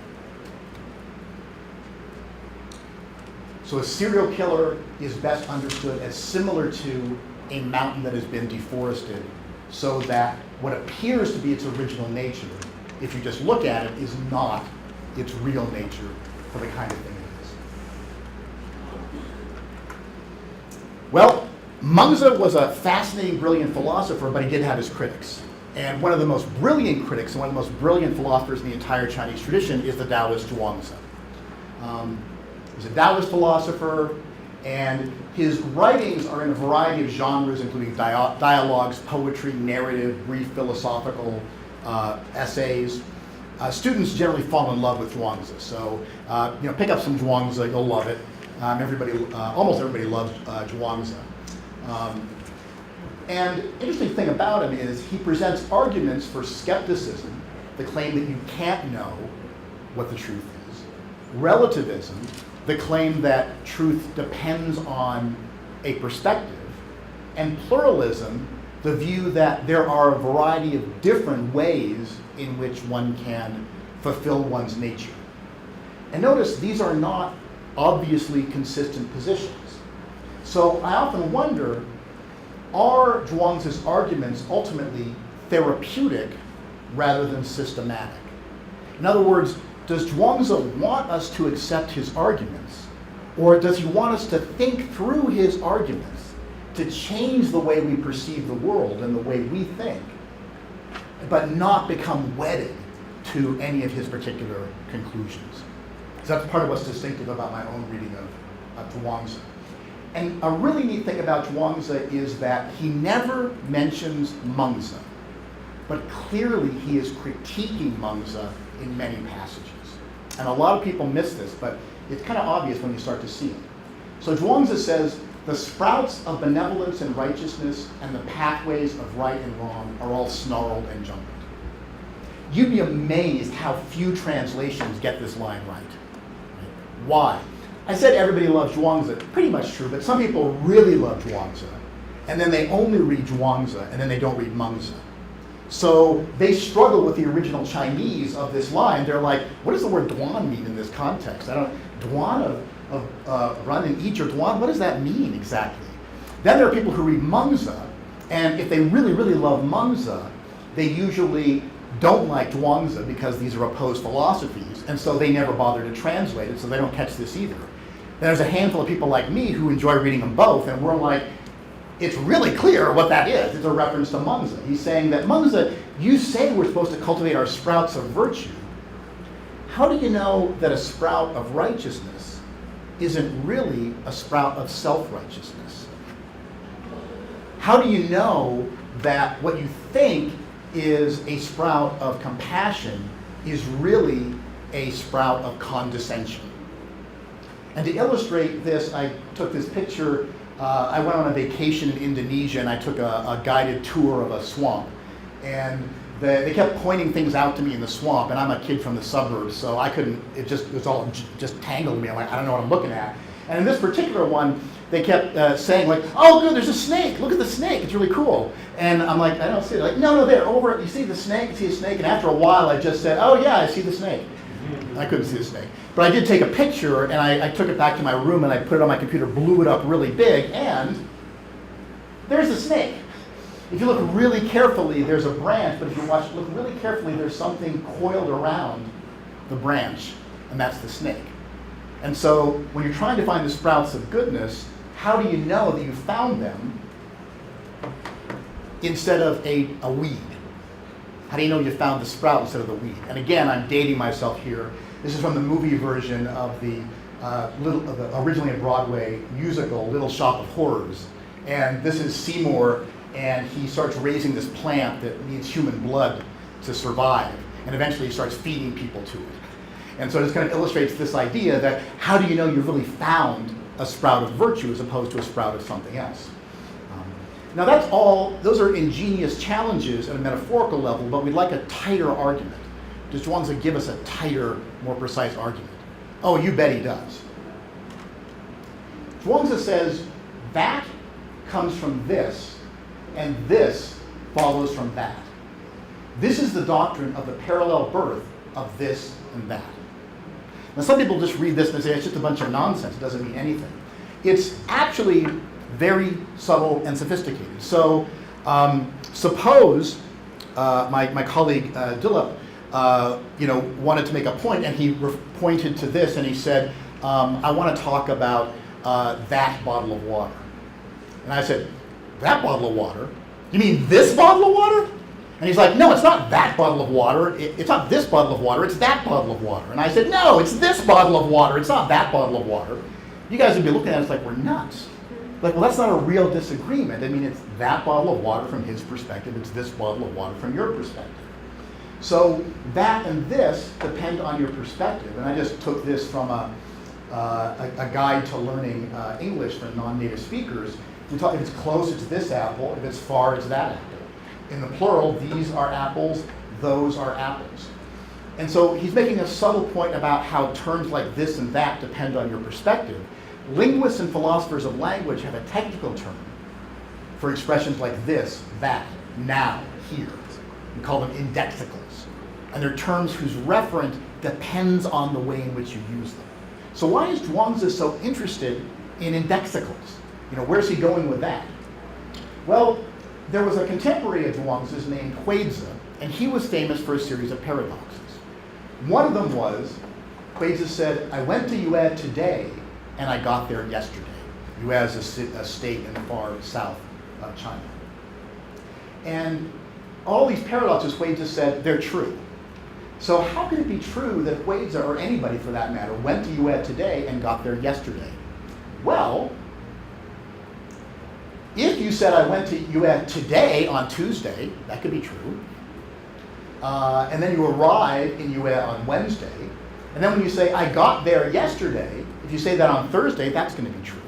So a serial killer is best understood as similar to a mountain that has been deforested, so that what appears to be its original nature, if you just look at it, is not its real nature for the kind of thing it is. Well, Mengzi was a fascinating, brilliant philosopher, but he did have his critics. And one of the most brilliant critics and one of the most brilliant philosophers in the entire Chinese tradition is the Daoist Zhuangzi. He's a Daoist philosopher, and his writings are in a variety of genres, including dialogues, poetry, narrative, brief philosophical essays. Students generally fall in love with Zhuangzi, so pick up some Zhuangzi, you'll love it. Almost everybody loves Zhuangzi. And interesting thing about him is he presents arguments for skepticism, the claim that you can't know what the truth is, relativism, the claim that truth depends on a perspective, and pluralism, the view that there are a variety of different ways in which one can fulfill one's nature. And notice these are not obviously consistent positions. So I often wonder, are Zhuangzi's arguments ultimately therapeutic rather than systematic? In other words, does Zhuangzi want us to accept his arguments, or does he want us to think through his arguments to change the way we perceive the world and the way we think, but not become wedded to any of his particular conclusions? So that's part of what's distinctive about my own reading of Zhuangzi. And a really neat thing about Zhuangzi is that he never mentions Mengzi, but clearly he is critiquing Mengzi in many passages. And a lot of people miss this, but it's kind of obvious when you start to see it. So Zhuangzi says, the sprouts of benevolence and righteousness and the pathways of right and wrong are all snarled and jumbled. You'd be amazed how few translations get this line right. Why? I said everybody loves Zhuangzi, pretty much true, but some people really love Zhuangzi, and then they only read Zhuangzi, and then they don't read Mengzi. So they struggle with the original Chinese of this line. They're like, what does the word duan mean in this context? Duan of run and eat your duan, what does that mean exactly? Then there are people who read Mengzi, and if they really, really love Mengzi, they usually don't like Zhuangzi because these are opposed philosophies, and so they never bother to translate it, so they don't catch this either. Then there's a handful of people like me who enjoy reading them both, and we're like, it's really clear what that is. It's a reference to Mengzi. He's saying that Mengzi, you say we're supposed to cultivate our sprouts of virtue. How do you know that a sprout of righteousness isn't really a sprout of self-righteousness? How do you know that what you think is a sprout of compassion is really a sprout of condescension? And to illustrate this, I took this picture. I went on a vacation in Indonesia, and I took a guided tour of a swamp. And they kept pointing things out to me in the swamp, and I'm a kid from the suburbs, so I couldn't, it was all just tangled me. I'm like, I don't know what I'm looking at. And in this particular one, they kept saying like, oh good, there's a snake, look at the snake, it's really cool. And I'm like, I don't see it. Like, no, there, over, you see the snake, you see a snake? And after a while I just said, oh yeah, I see the snake. I couldn't see the snake. But I did take a picture, and I took it back to my room, and I put it on my computer, blew it up really big, and there's the snake. If you look really carefully, there's a branch, but if you look really carefully, there's something coiled around the branch, and that's the snake. And so when you're trying to find the sprouts of goodness, how do you know that you found them instead of a weed? How do you know you found the sprout instead of the weed? And again, I'm dating myself here. This is from the movie version of the originally a Broadway musical, Little Shop of Horrors. And this is Seymour, and he starts raising this plant that needs human blood to survive. And eventually he starts feeding people to it. And so this kind of illustrates this idea that how do you know you've really found a sprout of virtue as opposed to a sprout of something else? Now those are ingenious challenges at a metaphorical level, but we'd like a tighter argument. Does Zhuangzi give us a tighter, more precise argument? Oh, you bet he does. Zhuangzi says that comes from this, and this follows from that. This is the doctrine of the parallel birth of this and that. Now some people just read this and say it's just a bunch of nonsense, it doesn't mean anything. It's actually very subtle and sophisticated. So suppose my colleague Dilip wanted to make a point, and he pointed to this and he said, I want to talk about that bottle of water. And I said, that bottle of water? You mean this bottle of water? And he's like, no, it's not that bottle of water. It's not this bottle of water, it's that bottle of water. And I said, no, it's this bottle of water. It's not that bottle of water. You guys would be looking at us like we're nuts. Like, well, that's not a real disagreement. I mean, it's that bottle of water from his perspective. It's this bottle of water from your perspective. So that and this depend on your perspective. And I just took this from a guide to learning English for non-native speakers. We talk, if it's close, it's this apple. If it's far, it's that apple. In the plural, these are apples, those are apples. And so he's making a subtle point about how terms like this and that depend on your perspective. Linguists and philosophers of language have a technical term for expressions like this, that, now, here. We call them indexicals. And they're terms whose referent depends on the way in which you use them. So why is Zhuangzi so interested in indexicals? Where's he going with that? Well, there was a contemporary of Zhuangzi's named Huizi, and he was famous for a series of paradoxes. One of them was, Huizi said, I went to Yue today, and I got there yesterday. Yue is a state in the far south of China. And all these paradoxes, Huizi said, they're true. So how can it be true that Huizi, or anybody for that matter, went to Yue today and got there yesterday? Well, if you said I went to Yue today on Tuesday, that could be true. And then you arrive in Yue on Wednesday, And then when you say, I got there yesterday, if you say that on Thursday, that's going to be true.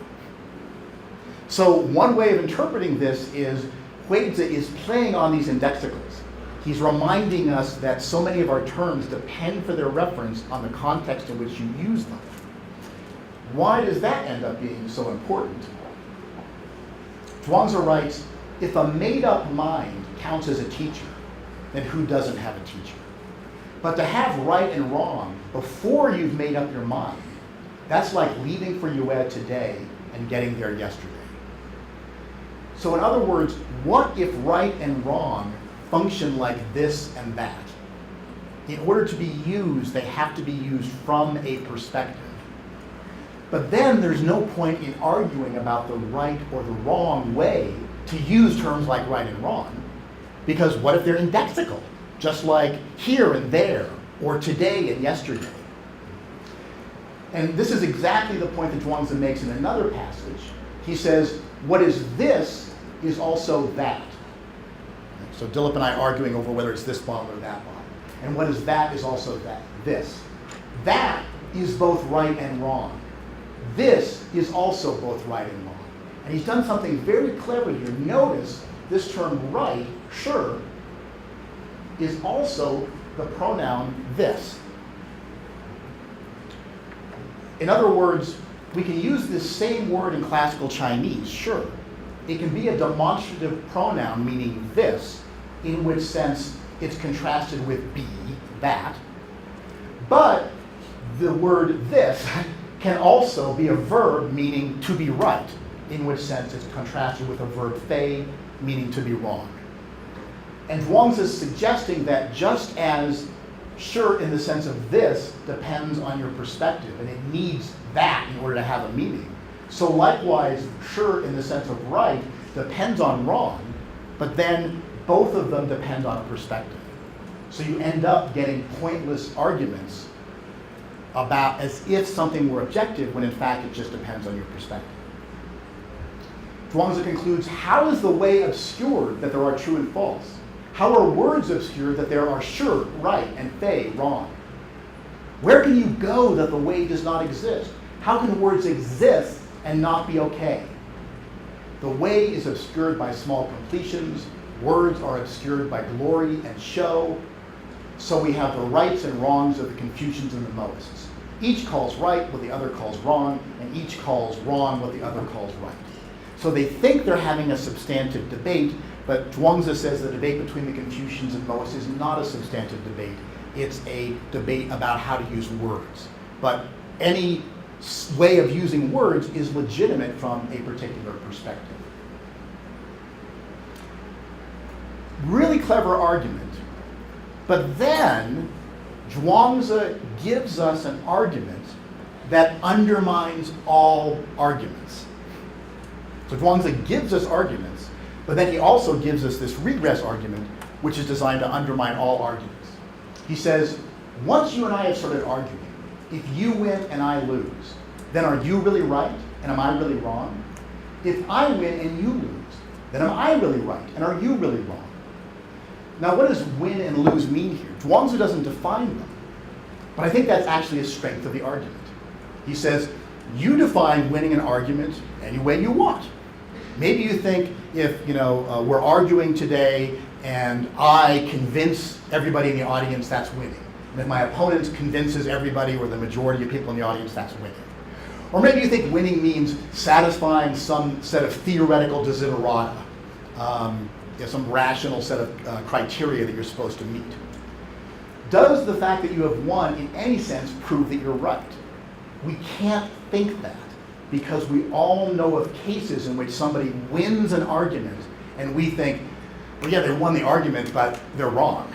So one way of interpreting this is Huizi is playing on these indexicals. He's reminding us that so many of our terms depend for their reference on the context in which you use them. Why does that end up being so important? Zhuangzi writes, if a made-up mind counts as a teacher, then who doesn't have a teacher? But to have right and wrong before you've made up your mind, that's like leaving for Yue today and getting there yesterday. So in other words, what if right and wrong function like this and that? In order to be used, they have to be used from a perspective. But then there's no point in arguing about the right or the wrong way to use terms like right and wrong, because what if they're indexical, just like here and there, or today and yesterday? And this is exactly the point that Zhuangzi makes in another passage. He says, what is this is also that. So Dilip and I are arguing over whether it's this bottle or that bottle. And what is that is also that, this. That is both right and wrong. This is also both right and wrong. And he's done something very clever here. Notice this term right, sure, is also the pronoun this. In other words, we can use this same word in classical Chinese, sure. It can be a demonstrative pronoun meaning this, in which sense it's contrasted with be, that. But the word this can also be a verb meaning to be right, in which sense it's contrasted with a verb fei, meaning to be wrong. And Zhuangzi is suggesting that just as sure in the sense of this depends on your perspective, and it needs that in order to have a meaning, so likewise, sure in the sense of right depends on wrong, but then both of them depend on a perspective. So you end up getting pointless arguments about as if something were objective when in fact it just depends on your perspective. Zhuangzi concludes, how is the way obscured that there are true and false? How are words obscured that there are sure, right, and fei, wrong? Where can you go that the way does not exist? How can words exist and not be okay? The way is obscured by small completions. Words are obscured by glory and show. So we have the rights and wrongs of the Confucians and the Daoists. Each calls right what the other calls wrong, and each calls wrong what the other calls right. So they think they're having a substantive debate, but Zhuangzi says the debate between the Confucians and Daoists is not a substantive debate. It's a debate about how to use words. But any way of using words is legitimate from a particular perspective. Really clever argument. But then Zhuangzi gives us an argument that undermines all arguments. So Zhuangzi gives us arguments, but then he also gives us this regress argument, which is designed to undermine all arguments. He says, once you and I have started arguing, if you win and I lose, then are you really right and am I really wrong? If I win and you lose, then am I really right and are you really wrong? Now, what does win and lose mean here? Zhuangzi doesn't define them, but I think that's actually a strength of the argument. He says, you define winning an argument any way you want. Maybe you think if we're arguing today and I convince everybody in the audience, that's winning. And if my opponent convinces everybody or the majority of people in the audience, that's winning. Or maybe you think winning means satisfying some set of theoretical desiderata. Some rational set of criteria that you're supposed to meet. Does the fact that you have won in any sense prove that you're right? We can't think that because we all know of cases in which somebody wins an argument and we think, well, yeah, they won the argument, but they're wrong.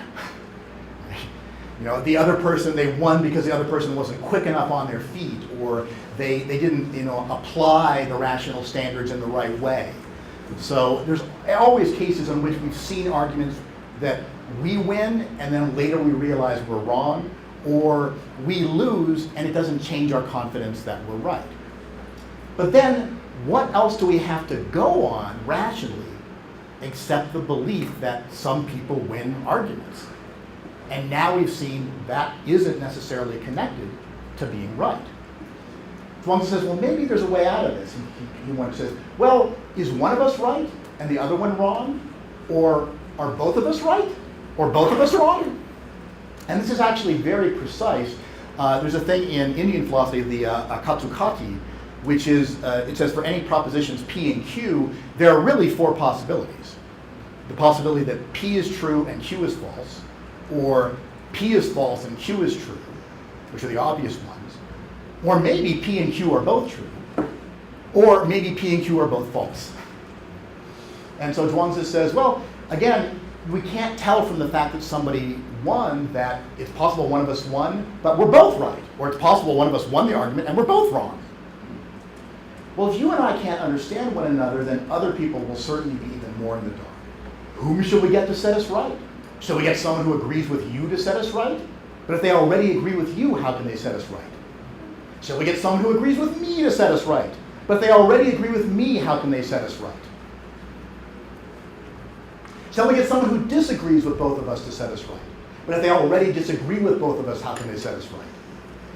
The other person, they won because the other person wasn't quick enough on their feet, or they didn't apply the rational standards in the right way. So there's always cases in which we've seen arguments that we win and then later we realize we're wrong, or we lose and it doesn't change our confidence that we're right. But then what else do we have to go on rationally except the belief that some people win arguments? And now we've seen that isn't necessarily connected to being right. Zhuangzi says, well, maybe there's a way out of this. He says, well, is one of us right and the other one wrong? Or are both of us right? Or both of us wrong? And this is actually very precise. There's a thing in Indian philosophy, the Katsukati, which is, it says for any propositions P and Q, there are really four possibilities. The possibility that P is true and Q is false, or P is false and Q is true, which are the obvious ones, or maybe P and Q are both true, or maybe P and Q are both false. And so Zhuangzi says, well, again, we can't tell from the fact that somebody won that it's possible one of us won, but we're both right, or it's possible one of us won the argument and we're both wrong. Well, if you and I can't understand one another, then other people will certainly be even more in the dark. Whom should we get to set us right? Should we get someone who agrees with you to set us right? But if they already agree with you, how can they set us right? Shall we get someone who agrees with me to set us right? But if they already agree with me, how can they set us right? Shall we get someone who disagrees with both of us to set us right? But if they already disagree with both of us, how can they set us right?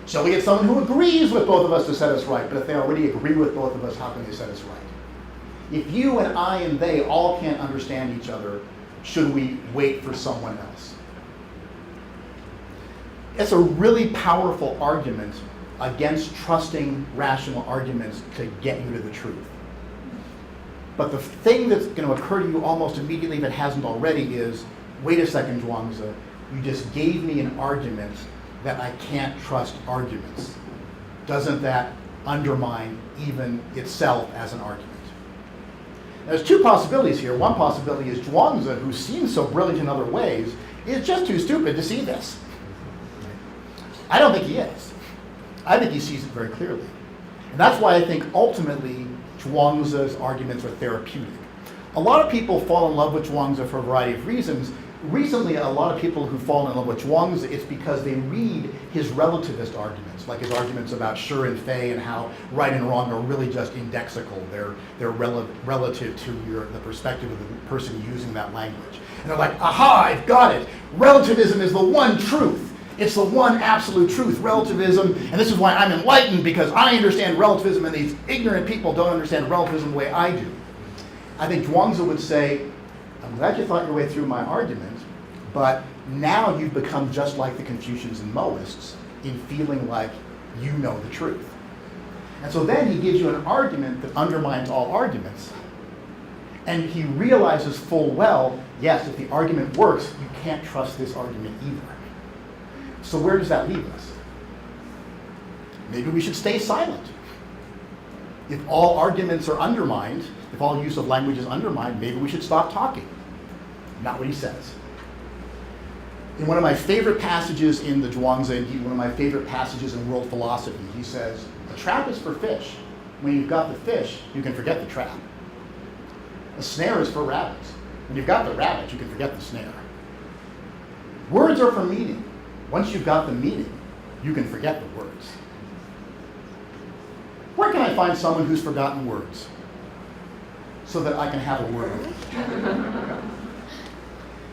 Shall we get someone who agrees with both of us to set us right? But if they already agree with both of us, how can they set us right? If you and I and they all can't understand each other, should we wait for someone else? It's a really powerful argument against trusting rational arguments to get you to the truth. But the thing that's going to occur to you almost immediately, if it hasn't already, is, wait a second, Zhuangzi, you just gave me an argument that I can't trust arguments. Doesn't that undermine even itself as an argument? There's two possibilities here. One possibility is Zhuangzi, who seems so brilliant in other ways, is just too stupid to see this. I don't think he is. I think he sees it very clearly. And that's why I think ultimately Zhuangzi's arguments are therapeutic. A lot of people fall in love with Zhuangzi for a variety of reasons. Recently, a lot of people who fall in love with Zhuangzi, it's because they read his relativist arguments, like his arguments about sure and fei and how right and wrong are really just indexical. They're relative to the perspective of the person using that language. And they're like, aha, I've got it. Relativism is the one truth. It's the one absolute truth, relativism, and this is why I'm enlightened, because I understand relativism and these ignorant people don't understand relativism the way I do. I think Zhuangzi would say, I'm glad you thought your way through my argument, but now you've become just like the Confucians and Daoists in feeling like you know the truth. And so then he gives you an argument that undermines all arguments, and he realizes full well, yes, if the argument works, you can't trust this argument either. So where does that leave us? Maybe we should stay silent. If all arguments are undermined, if all use of language is undermined, maybe we should stop talking. Not what he says. In one of my favorite passages in the Zhuangzi, and one of my favorite passages in world philosophy, he says, a trap is for fish. When you've got the fish, you can forget the trap. A snare is for rabbits. When you've got the rabbit, you can forget the snare. Words are for meaning. Once you've got the meaning, you can forget the words. Where can I find someone who's forgotten words so that I can have a word with them?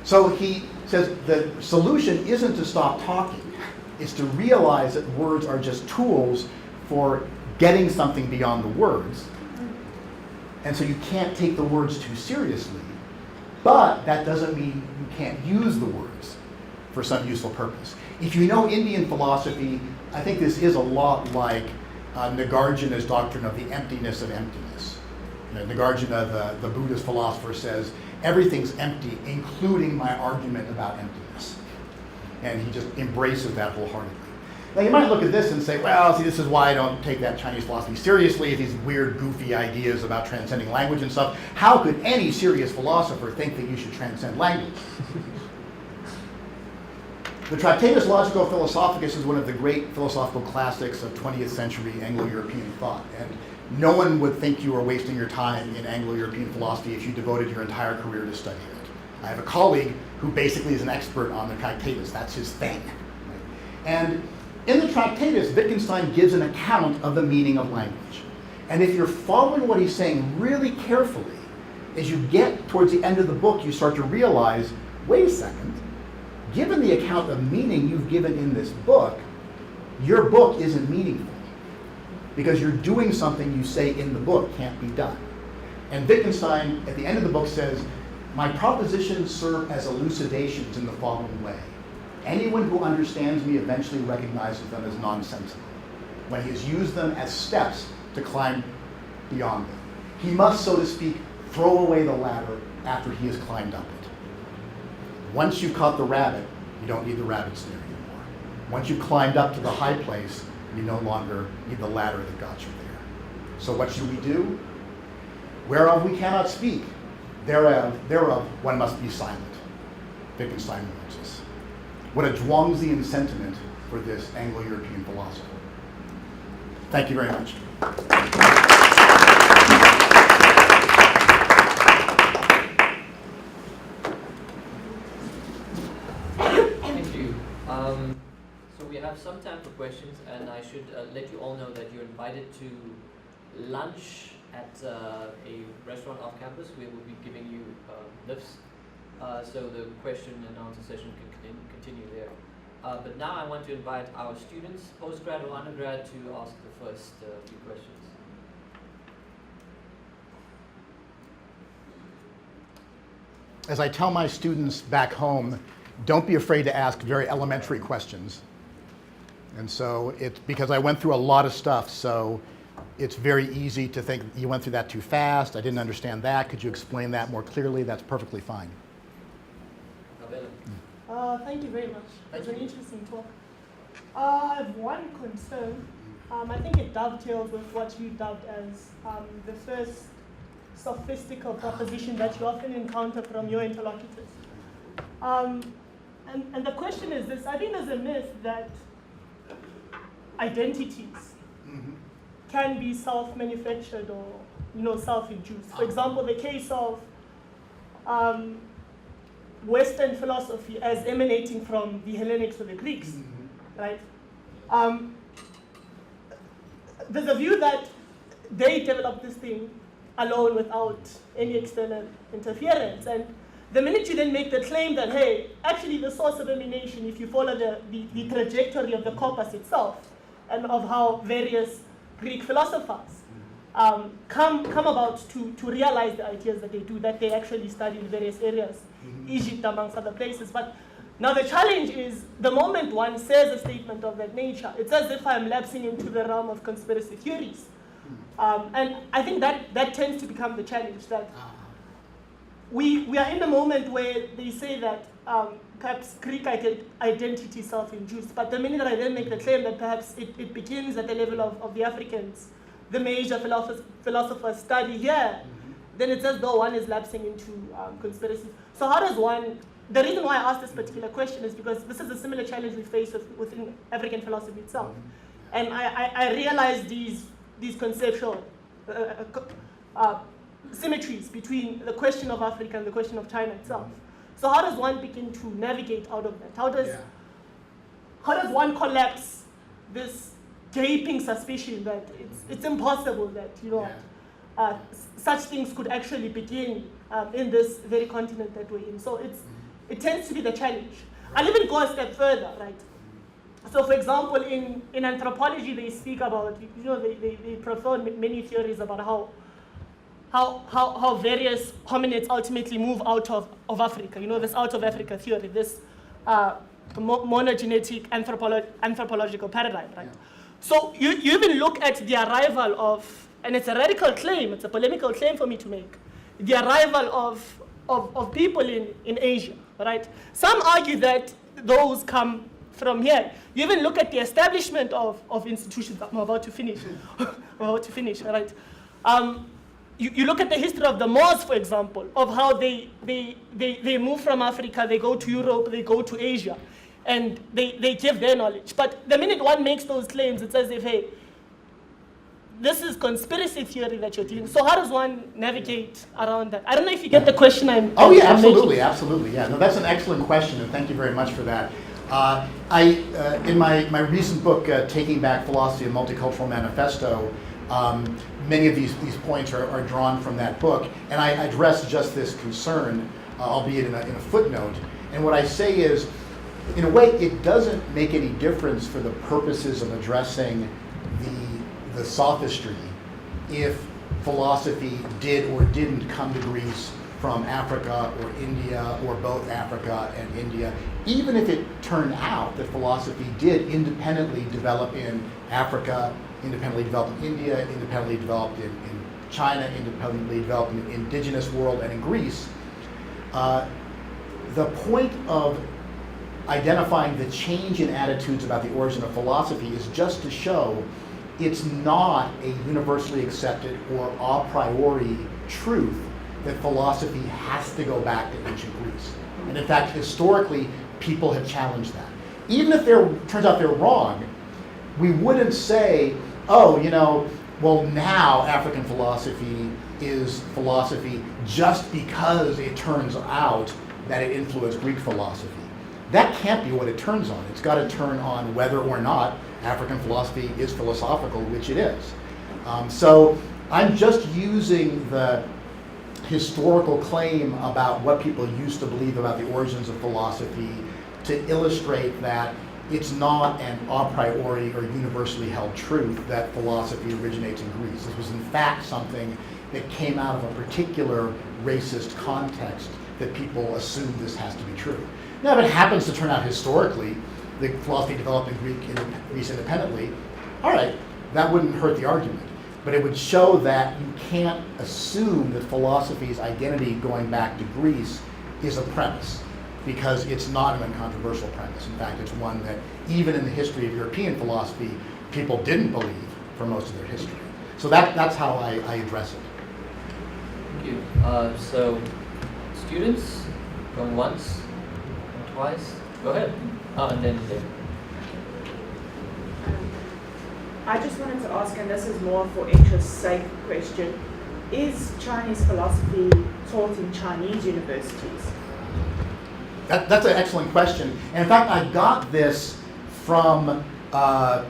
So he says the solution isn't to stop talking. It's to realize that words are just tools for getting something beyond the words. And so you can't take the words too seriously, but that doesn't mean you can't use the words for some useful purpose. If you know Indian philosophy, I think this is a lot like Nagarjuna's doctrine of the emptiness of emptiness. Nagarjuna, the Buddhist philosopher, says, everything's empty, including my argument about emptiness. And he just embraces that wholeheartedly. Now you might look at this and say, well, see, this is why I don't take that Chinese philosophy seriously, these weird, goofy ideas about transcending language and stuff. How could any serious philosopher think that you should transcend language? The Tractatus Logico Philosophicus is one of the great philosophical classics of 20th century Anglo-European thought. And no one would think you were wasting your time in Anglo-European philosophy if you devoted your entire career to studying it. I have a colleague who basically is an expert on the Tractatus. That's his thing. And in the Tractatus, Wittgenstein gives an account of the meaning of language. And if you're following what he's saying really carefully, as you get towards the end of the book, you start to realize, wait a second, given the account of meaning you've given in this book, your book isn't meaningful. Because you're doing something you say in the book can't be done. And Wittgenstein, at the end of the book, says, my propositions serve as elucidations in the following way. Anyone who understands me eventually recognizes them as nonsensical, when he has used them as steps to climb beyond them. He must, so to speak, throw away the ladder after he has climbed up it. Once you've caught the rabbit, you don't need the rabbit snare anymore. Once you've climbed up to the high place, you no longer need the ladder that got you there. So what should we do? Whereof we cannot speak, thereof one must be silent. Wittgenstein warns us. What a Zhuangzian sentiment for this Anglo-European philosopher. Thank you very much. Thank you. So we have some time for questions, and I should let you all know that you're invited to lunch at a restaurant off campus where we'll be giving you lifts. So the question and answer session can continue there. But now I want to invite our students, postgrad or undergrad, to ask the first few questions. As I tell my students back home, don't be afraid to ask very elementary questions. And so it's because I went through a lot of stuff, so it's very easy to think you went through that too fast, I didn't understand that, could you explain that more clearly? That's perfectly fine. Thank you very much. It's an interesting talk. I have one concern. I think it dovetails with what you dubbed as the first sophistical proposition that you often encounter from your interlocutors. And the question is this: I think there's a myth that identities can be self-manufactured or self-induced. For example, the case of Western philosophy as emanating from the Hellenics or the Greeks, right? There's a view that they developed this thing alone without any external interference. And the minute you then make the claim that, hey, actually the source of emanation, if you follow the trajectory of the corpus itself and of how various Greek philosophers come about to realize the ideas that they do, that they actually study in various areas, Egypt amongst other places. But now the challenge is, the moment one says a statement of that nature, it's as if I'm lapsing into the realm of conspiracy theories. And I think that tends to become the challenge, that we are in a moment where they say that perhaps Greek identity is self-induced, but the minute I then make the claim that perhaps it begins at the level of the Africans, the major philosophers study here, then it's as though one is lapsing into conspiracy. So how does one, the reason why I asked this particular question is because this is a similar challenge we face within African philosophy itself. And I realize these conceptual symmetries between the question of Africa and the question of China itself. So how does one begin to navigate out of that? How does one collapse this gaping suspicion that it's impossible that such things could actually begin in this very continent that we're in? So it tends to be the challenge. I'll even go a step further, right? So for example, in anthropology, they speak about, they prefer many theories about how various hominids ultimately move out of Africa. This out of Africa theory, this monogenetic anthropological paradigm, right? Yeah. So you even look at the arrival of, and it's a radical claim, it's a polemical claim for me to make, the arrival of people in Asia, right? Some argue that those come from here. You even look at the establishment of institutions. I'm about to finish. Right? You look at the history of the Moors, for example, of how they move from Africa, they go to Europe, they go to Asia, and they give their knowledge. But the minute one makes those claims, it's as if, hey, this is conspiracy theory that you're dealing with. So how does one navigate around that? I don't know if you get the question I'm absolutely. Yeah, no, that's an excellent question, and thank you very much for that. In my recent book, Taking Back Philosophy, a Multicultural Manifesto, many of these points are drawn from that book, and I address just this concern, albeit in a footnote. And what I say is, in a way, it doesn't make any difference for the purposes of addressing the sophistry if philosophy did or didn't come to Greece from Africa or India or both Africa and India, even if it turned out that philosophy did independently develop in Africa, independently developed in India, independently developed in China, independently developed in the indigenous world and in Greece, the point of identifying the change in attitudes about the origin of philosophy is just to show it's not a universally accepted or a priori truth that philosophy has to go back to ancient Greece. And in fact, historically, people have challenged that. Even if it turns out they're wrong, we wouldn't say, oh, well, now African philosophy is philosophy just because it turns out that it influenced Greek philosophy. That can't be what it turns on. It's got to turn on whether or not African philosophy is philosophical, which it is. So I'm just using the historical claim about what people used to believe about the origins of philosophy to illustrate that it's not an a priori or universally held truth that philosophy originates in Greece. This was in fact something that came out of a particular racist context that people assume this has to be true. Now, if it happens to turn out historically that philosophy developed in Greece independently, all right, that wouldn't hurt the argument. But it would show that you can't assume that philosophy's identity going back to Greece is a premise, because it's not an uncontroversial premise. In fact, it's one that even in the history of European philosophy, people didn't believe for most of their history. So that's how I address it. Thank you. So, students, going once, going twice. Go ahead. And then there. I just wanted to ask, and this is more for interest's sake question, is Chinese philosophy taught in Chinese universities? That's an excellent question. And in fact, I got this from a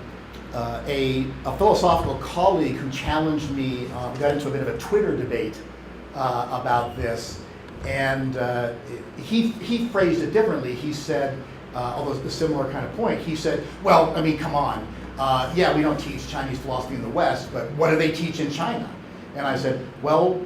philosophical colleague who challenged me. We got into a bit of a Twitter debate about this. And he phrased it differently. He said, although it's a similar kind of point, he said, well, I mean, come on. Yeah, we don't teach Chinese philosophy in the West, but what do they teach in China? And I said, well,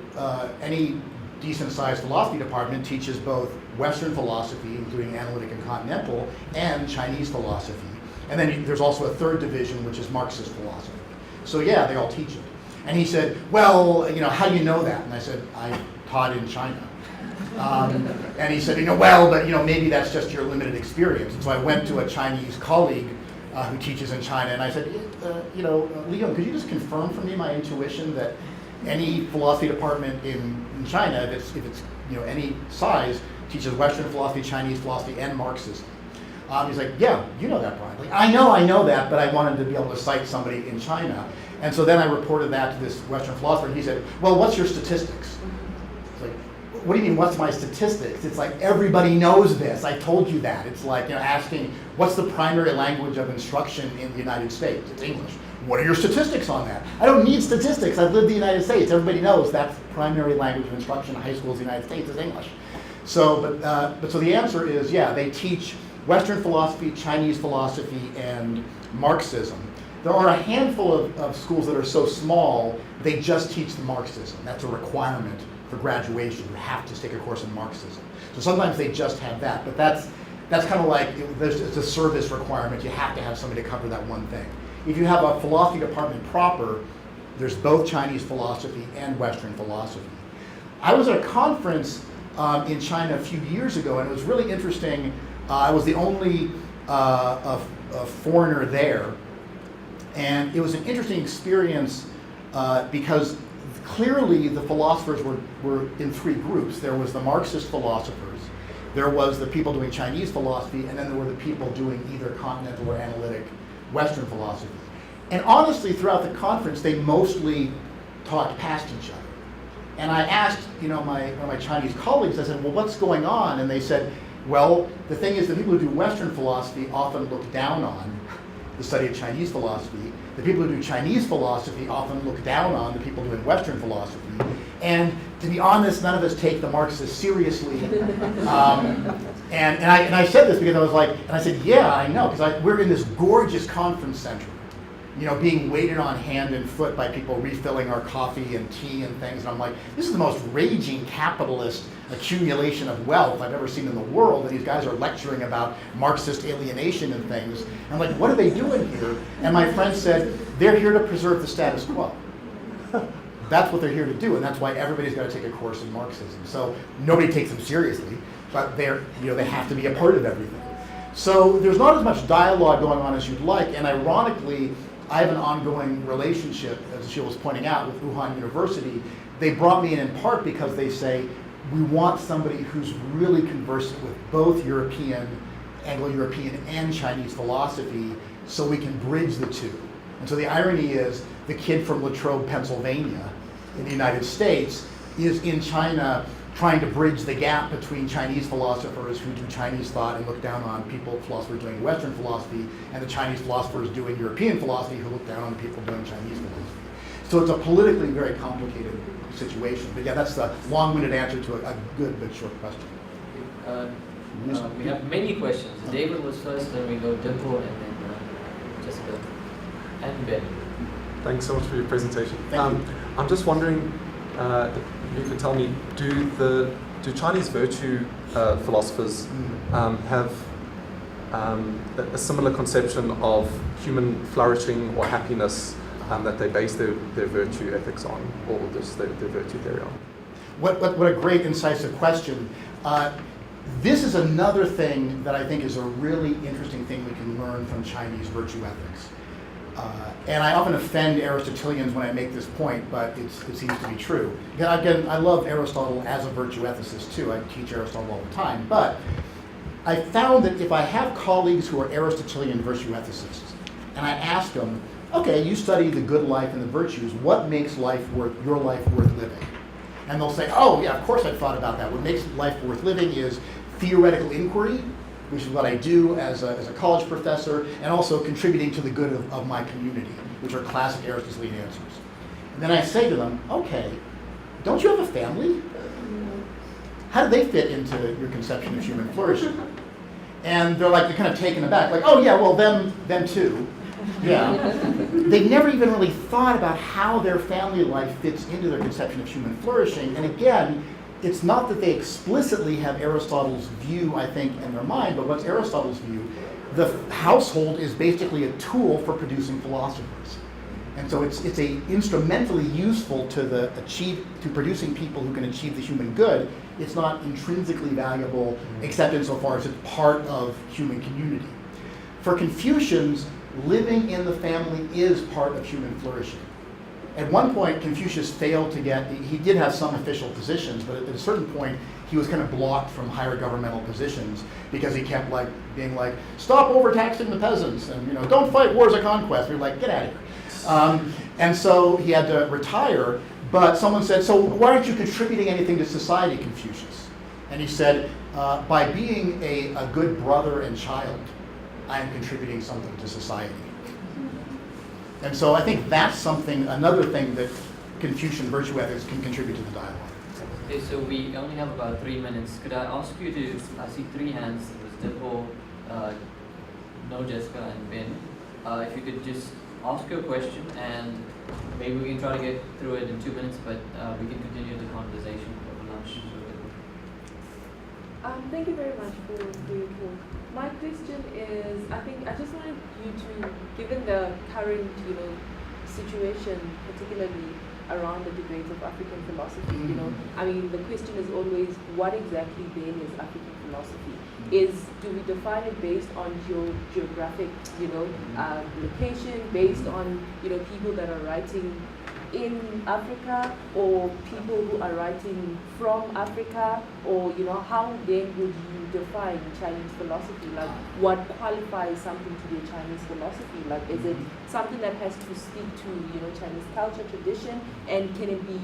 any decent-sized philosophy department teaches both Western philosophy, including analytic and continental, and Chinese philosophy. And then there's also a third division, which is Marxist philosophy. So yeah, they all teach it. And he said, well, how do you know that? And I said, I taught in China. And he said, well, but maybe that's just your limited experience. And so I went to a Chinese colleague who teaches in China, and I said, Liam, could you just confirm for me my intuition that any philosophy department in China, if it's any size, teaches Western philosophy, Chinese philosophy, and Marxism? He's like, yeah, you know that, Bryan. Like, I know that, but I wanted to be able to cite somebody in China. And so then I reported that to this Western philosopher, and he said, well, what's your statistics? It's like, what do you mean, what's my statistics? It's like, everybody knows this. I told you that. It's like asking, what's the primary language of instruction in the United States? It's English. What are your statistics on that? I don't need statistics. I've lived in the United States. Everybody knows that's the primary language of instruction in high schools in the United States is English. So, but so the answer is, yeah, they teach Western philosophy, Chinese philosophy, and Marxism. There are a handful of schools that are so small, they just teach the Marxism. That's a requirement for graduation. You have to take a course in Marxism. So sometimes they just have that, but that's kind of like, it's a service requirement. You have to have somebody to cover that one thing. If you have a philosophy department proper, there's both Chinese philosophy and Western philosophy. I was at a conference in China a few years ago, and it was really interesting. I was the only foreigner there, and it was an interesting experience because clearly the philosophers were in three groups. There was the Marxist philosophers, there was the people doing Chinese philosophy, and then there were the people doing either continental or analytic Western philosophy. And honestly, throughout the conference, they mostly talked past each other. And I asked, one of my Chinese colleagues, I said, well, what's going on? And they said, well, the thing is, the people who do Western philosophy often look down on the study of Chinese philosophy. The people who do Chinese philosophy often look down on the people doing Western philosophy. And to be honest, none of us take the Marxists seriously. And I said this because I was like, and I said, yeah, I know, because we're in this gorgeous conference center, being waited on hand and foot by people refilling our coffee and tea and things. And I'm like, this is the most raging capitalist accumulation of wealth I've ever seen in the world. And these guys are lecturing about Marxist alienation and things. And I'm like, what are they doing here? And my friend said, they're here to preserve the status quo. That's what they're here to do, and that's why everybody's got to take a course in Marxism. So nobody takes them seriously, but they have to be a part of everything. So there's not as much dialogue going on as you'd like, and ironically, I have an ongoing relationship, as Sheila was pointing out, with Wuhan University. They brought me in part because they say, we want somebody who's really conversant with both European, Anglo-European, and Chinese philosophy, so we can bridge the two. And so the irony is, the kid from Latrobe, Pennsylvania, in the United States, is in China trying to bridge the gap between Chinese philosophers who do Chinese thought and look down on philosophers doing Western philosophy, and the Chinese philosophers doing European philosophy who look down on the people doing Chinese philosophy. So it's a politically very complicated situation. But yeah, that's the long-winded answer to a good but short question. We have many questions. David was first, then we go Dimple, and then Jessica, and Ben. Thanks so much for your presentation. Thank you. I'm just wondering, if you could tell me, do Chinese virtue philosophers have a similar conception of human flourishing or happiness that they base their virtue ethics on, or just their virtue theory on? What a great incisive question. This is another thing that I think is a really interesting thing we can learn from Chinese virtue ethics. And I often offend Aristotelians when I make this point, but it seems to be true. Again, I love Aristotle as a virtue ethicist too. I teach Aristotle all the time. But I found that if I have colleagues who are Aristotelian virtue ethicists, and I ask them, okay, you study the good life and the virtues, what makes your life worth living? And they'll say, oh yeah, of course I've thought about that. What makes life worth living is theoretical inquiry, which is what I do as a college professor, and also contributing to the good of my community, which are classic Aristotelian answers. And then I say to them, okay, don't you have a family? How do they fit into your conception of human flourishing? And they're kind of taken aback, like, oh yeah, well, them too. Yeah. They've never even really thought about how their family life fits into their conception of human flourishing. And again, it's not that they explicitly have Aristotle's view, I think, in their mind, but what's Aristotle's view? The household is basically a tool for producing philosophers. And so it's instrumentally useful to producing people who can achieve the human good. It's not intrinsically valuable, except insofar as it's part of human community. For Confucians, living in the family is part of human flourishing. At one point, Confucius failed to he did have some official positions, but at a certain point, he was kind of blocked from higher governmental positions because he kept being like, stop overtaxing the peasants, and don't fight wars of conquest. We were like, get out of here. And so he had to retire, but someone said, so why aren't you contributing anything to society, Confucius? And he said, by being a good brother and child, I am contributing something to society. And so I think that's another thing that Confucian virtue ethics can contribute to the dialogue. Okay, so we only have about 3 minutes. Could I ask you I see 3 hands. It was Dimple, no Jessica, and Ben. If you could just ask your question, and maybe we can try to get through it in 2 minutes, but we can continue the conversation over lunch. Thank you very much for your talk. My question is, I just wanted you to, given the current, situation, particularly around the debate of African philosophy, the question is always, what exactly then is African philosophy? Do we define it based on geographic, location, based on, people that are writing in Africa, or people who are writing from Africa, or how then would you define Chinese philosophy? Like, what qualifies something to be a Chinese philosophy? Like, is it something that has to speak to Chinese culture, tradition, and can it be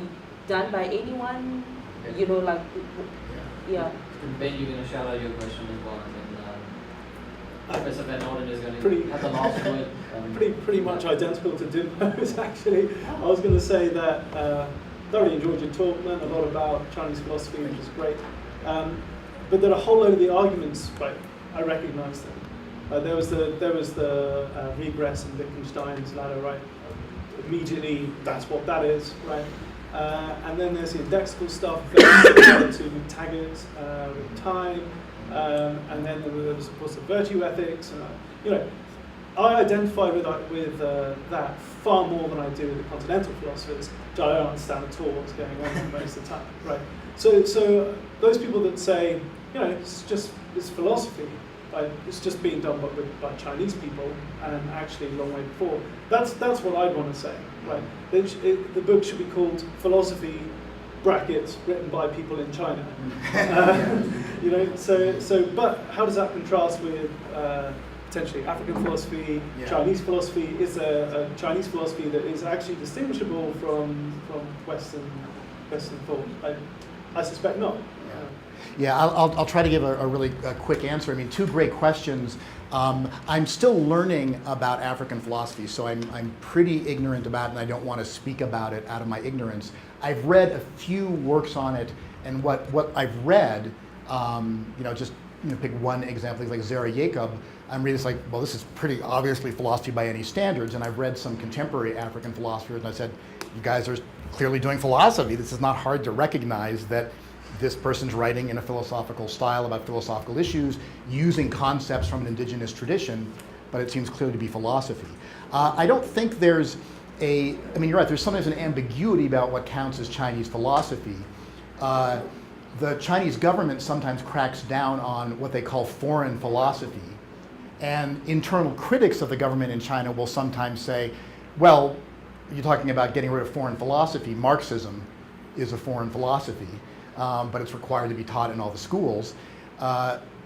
done by anyone? Yeah. Ben, you're going to shout out your question as well, and then Professor Van Norden is going to have the last word. Pretty much identical to Dimpo's, actually. I was going to say that thoroughly enjoyed your talk, learned a lot about Chinese philosophy, which is great. but that a whole load of the arguments, right, I recognise them. There was the regress in Wittgenstein's ladder, right? Immediately, that's what that is, right? And then there's the indexical stuff, very similar to Taggart with time, and then there was, of course, the virtue ethics. And, I identify with that far more than I do with the continental philosophers, which I don't understand at all what's going on most of the time, right? So those people that say, it's philosophy, right? It's just being done by Chinese people, and actually a long way before. That's what I'd want to say, right? The book should be called Philosophy (brackets) written by people in China. But how does that contrast with potentially African philosophy, Chinese philosophy? Is a Chinese philosophy that is actually distinguishable from Western thought? I suspect not. Yeah, I'll try to give a really quick answer. I mean, two great questions. I'm still learning about African philosophy, so I'm pretty ignorant about it, and I don't want to speak about it out of my ignorance. I've read a few works on it, and what I've read, pick one example, like Zara Jacob. I'm reading this like, well, this is pretty obviously philosophy by any standards, and I've read some contemporary African philosophers, and I said, you guys are clearly doing philosophy. This is not hard to recognize that this person's writing in a philosophical style about philosophical issues, using concepts from an indigenous tradition, but it seems clearly to be philosophy. I don't think there's you're right, there's sometimes an ambiguity about what counts as Chinese philosophy. The Chinese government sometimes cracks down on what they call foreign philosophy, and internal critics of the government in China will sometimes say, well, you're talking about getting rid of foreign philosophy. Marxism is a foreign philosophy. But it's required to be taught in all the schools.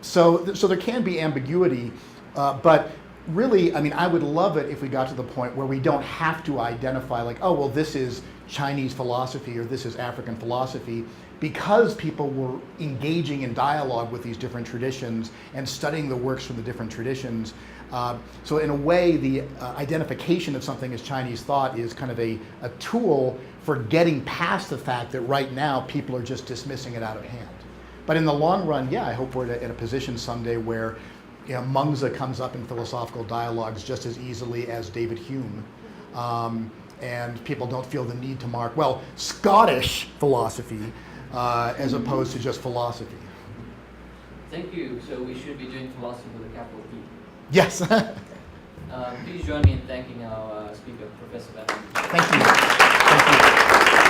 So there can be ambiguity, but really, I would love it if we got to the point where we don't have to identify like, oh, well, this is Chinese philosophy or this is African philosophy, because people were engaging in dialogue with these different traditions and studying the works from the different traditions. So in a way, the identification of something as Chinese thought is kind of a tool for getting past the fact that right now people are just dismissing it out of hand. But in the long run, I hope we're in a position someday where Mengzi comes up in philosophical dialogues just as easily as David Hume. And people don't feel the need to mark, well, Scottish philosophy as opposed to just philosophy. Thank you. So we should be doing philosophy with a capital P. Yes. Please join me in thanking our speaker, Professor Bryan. Thank you. Thank you.